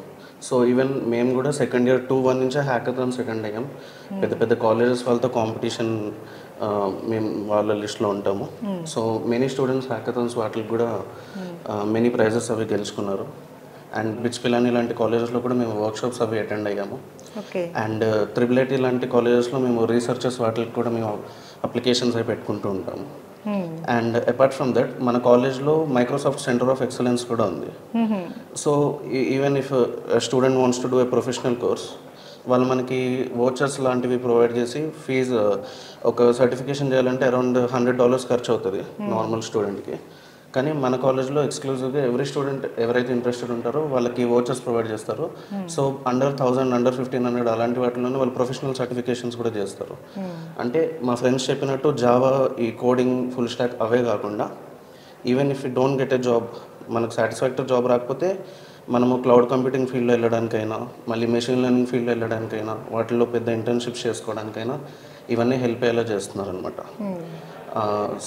సో ఈవెన్ మేము కూడా సెకండ్ ఇయర్ 2-1 నుంచే హ్యాకథాన్స్ అటెండ్ అయ్యాం. పెద్ద పెద్ద కాలేజెస్ వాళ్ళతో కాంపిటీషన్ మేము వాళ్ళ లిస్ట్లో ఉంటాము. సో మెనీ స్టూడెంట్స్ హ్యాకథాన్స్ వాటికి కూడా మెనీ ప్రైజెస్ అవి గెలుచుకున్నారు. అండ్ బిట్స్ పిలాని లాంటి కాలేజెస్లో కూడా మేము వర్క్షాప్స్ అవి అటెండ్ అయ్యాము. అండ్ IIIT లాంటి కాలేజెస్లో మేము రీసెర్చెస్ వాటికి కూడా మేము అప్లికేషన్స్ అవి పెట్టుకుంటూ ఉంటాము. అండ్ అపార్ట్ ఫ్రమ్ దట్ మన కాలేజ్లో మైక్రోసాఫ్ట్ సెంటర్ ఆఫ్ ఎక్సలెన్స్ కూడా ఉంది. So even if student wants to do a professional course, వాళ్ళు మనకి వోచర్స్ లాంటివి ప్రొవైడ్ చేసి ఫీజు ఒక సర్టిఫికేషన్ చేయాలంటే అరౌండ్ $100 ఖర్చు అవుతుంది నార్మల్ స్టూడెంట్కి. కానీ మన కాలేజ్లో ఎక్స్క్లూజివ్గా ఎవ్రీ స్టూడెంట్ ఎవరైతే ఇంట్రెస్టెడ్ ఉంటారో వాళ్ళకి వోచర్స్ ప్రొవైడ్ చేస్తారు. సో అండర్ 1000, అండర్ 1500 అలాంటి వాటిలోనే వాళ్ళు ప్రొఫెషనల్ సర్టిఫికేషన్స్ కూడా చేస్తారు. అంటే మా ఫ్రెండ్స్ చెప్పినట్టు జావా, ఈ కోడింగ్, ఫుల్ స్టాక్ అవే కాకుండా even if you don't get a job, మనకు సాటిస్ఫాక్టరీ జాబ్ రాకపోతే మనము క్లౌడ్ కంప్యూటింగ్ ఫీల్డ్లో వెళ్ళడానికైనా, మళ్ళీ మెషిన్ లెర్నింగ్ ఫీల్డ్లో వెళ్ళడానికైనా, వాటిల్లో పెద్ద ఇంటర్న్షిప్స్ చేసుకోవడానికైనా ఇవన్నీ హెల్ప్ అయ్యేలా చేస్తున్నారు అనమాట.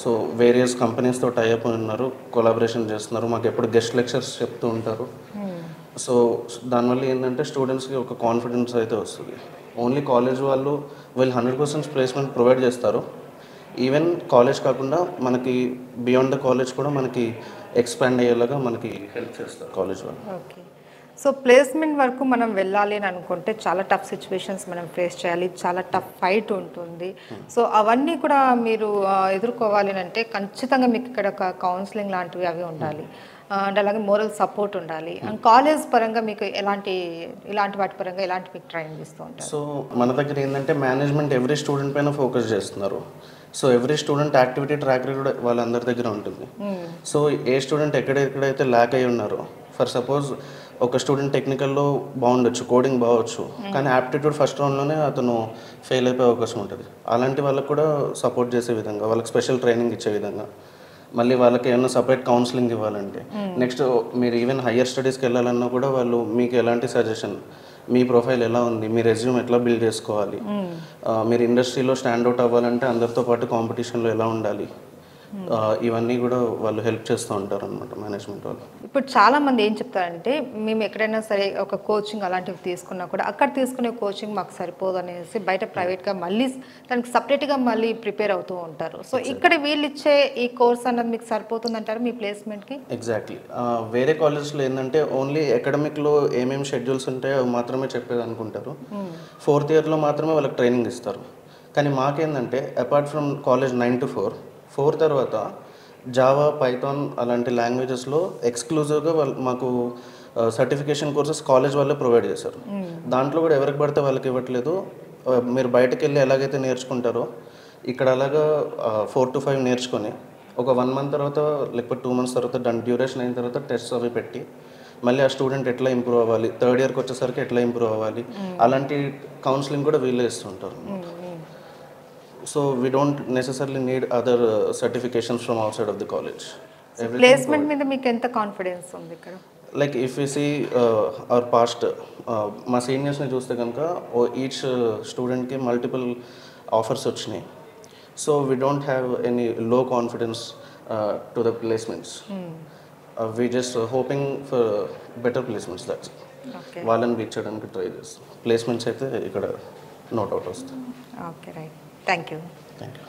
సో వేరియస్ కంపెనీస్తో టైఅప్ ఉన్నారు, కొలాబరేషన్ చేస్తున్నారు, మాకు ఎప్పుడు గెస్ట్ లెక్చర్స్ చెప్తూ ఉంటారు. సో దానివల్ల ఏంటంటే స్టూడెంట్స్కి ఒక కాన్ఫిడెన్స్ అయితే వస్తుంది. ఓన్లీ కాలేజ్ వాళ్ళు 100% ప్లేస్మెంట్ ప్రొవైడ్ చేస్తారు. ఈవెన్ కాలేజ్ కాకుండా మనకి బియాండ్ ద కాలేజ్ కూడా మనకి ఎక్స్పాండ్ అయ్యేలాగా మనకి హెల్ప్ చేస్తారు కాలేజ్ వాళ్ళు. ఓకే. సో ప్లేస్మెంట్ వరకు మనం వెళ్ళాలి అని అనుకుంటే చాలా టఫ్ సిచ్యువేషన్స్ మనం ఫేస్ చేయాలి, చాలా టఫ్ ఫైట్ ఉంటుంది. సో అవన్నీ కూడా మీరు ఎదుర్కోవాలి అంటే ఖచ్చితంగా మీకు ఇక్కడ ఒక కౌన్సిలింగ్ లాంటివి అవి ఉండాలి, అండ్ అలాగే మోరల్ సపోర్ట్ ఉండాలి. అండ్ కాలేజ్ పరంగా మీకు ఇలాంటి వాటి పరంగా ఎలాంటి మీకు ట్రైనింగ్ ఇస్తూ ఉంటారు? సో మన దగ్గర ఏంటంటే మేనేజ్మెంట్ ఎవ్రీ స్టూడెంట్ పైన ఫోకస్ చేస్తున్నారు. So every student activity track కూడా వాళ్ళందరి దగ్గర ఉంటుంది. సో ఏ స్టూడెంట్ ఎక్కడెక్కడైతే ల్యాక్ అయి ఉన్నారో, ఫర్ సపోజ్ ఒక స్టూడెంట్ టెక్నికల్లో బాగుండొచ్చు, కోడింగ్ బాగొచ్చు, కానీ యాప్టిట్యూడ్ ఫస్ట్ రౌండ్లోనే అతను ఫెయిల్ అయిపోయే అవకాశం ఉంటుంది. అలాంటి వాళ్ళకు కూడా సపోర్ట్ చేసే విధంగా, వాళ్ళకి స్పెషల్ ట్రైనింగ్ ఇచ్చే విధంగా, మళ్ళీ వాళ్ళకి ఏమైనా సపరేట్ కౌన్సిలింగ్ ఇవ్వాలంటే, నెక్స్ట్ మీరు ఈవెన్ హయ్యర్ స్టడీస్కి వెళ్ళాలన్నా కూడా వాళ్ళు మీకు ఎలాంటి సజెషన్, మీ ప్రొఫైల్ ఎలా ఉంది, మీ రెజ్యూమ్ ఎట్లా బిల్డ్ చేసుకోవాలి, మీరు ఇండస్ట్రీలో స్టాండ్అవుట్ అవ్వాలంటే అందరితో పాటు కాంపిటీషన్లో ఎలా ఉండాలి, ఇవన్నీ కూడా వాళ్ళు హెల్ప్ చేస్తూ ఉంటారు అనమాట మేనేజ్మెంట్ వాళ్ళు. ఇప్పుడు చాలామంది ఏం చెప్తారంటే మేము ఎక్కడైనా సరే ఒక కోచింగ్ అలాంటివి తీసుకున్నా కూడా అక్కడ తీసుకునే కోచింగ్ మాకు సరిపోదు అనేసి బయట ప్రైవేట్గా మళ్ళీ దానికి సపరేట్గా మళ్ళీ ప్రిపేర్ అవుతూ ఉంటారు. సో ఇక్కడ వీళ్ళు ఇచ్చే ఈ కోర్స్ అన్నది మీకు సరిపోతుంది అంటారు మీ ప్లేస్మెంట్కి? ఎగ్జాక్ట్లీ. వేరే కాలేజెస్లో ఏంటంటే ఓన్లీ అకాడమిక్లో ఏమేమి షెడ్యూల్స్ ఉంటాయో మాత్రమే చెప్పేది అనుకుంటారు. 4th ఇయర్లో మాత్రమే వాళ్ళకి ట్రైనింగ్ ఇస్తారు. కానీ మాకేంటంటే అపార్ట్ ఫ్రమ్ కాలేజ్ 9 to 4 తర్వాత జావా, పైథాన్ అలాంటి లాంగ్వేజెస్లో ఎక్స్క్లూజివ్గా మాకు సర్టిఫికేషన్ కోర్సెస్ కాలేజ్ వాళ్ళే ప్రొవైడ్ చేశారు. దాంట్లో కూడా ఎవరికి పడితే వాళ్ళకి ఇవ్వట్లేదు. మీరు బయటకు వెళ్ళి ఎలాగైతే నేర్చుకుంటారో ఇక్కడ అలాగా 4 to 5 నేర్చుకొని ఒక 1 month తర్వాత లేకపోతే 2 months తర్వాత దాని డ్యూరేషన్ అయిన తర్వాత టెస్ట్ అవి పెట్టి మళ్ళీ ఆ స్టూడెంట్ ఎట్లా ఇంప్రూవ్ అవ్వాలి, 3rd ఇయర్కి వచ్చేసరికి ఎట్లా ఇంప్రూవ్ అవ్వాలి, అలాంటి కౌన్సిలింగ్ కూడా వీళ్ళే ఇస్తుంటారు. So we don't necessarily need other certifications from outside of the college. Placement మీద మీకు ఎంత కాన్ఫిడెన్స్ ఉంది ఇక్కడ? Like if we see our past, మా సీనియర్స్ని చూస్తే కనుక ఈచ్ స్టూడెంట్కి మల్టిపుల్ ఆఫర్స్ వచ్చినాయి. So we don't have any low confidence to the placements. We just hoping for better placements. That's వాళ్ళని రీచ్ చేయడానికి ట్రై చేస్తాం. ప్లేస్మెంట్స్ అయితే ఇక్కడ నో డౌట్ వస్తాయి. Okay, right. Thank you. Thank you.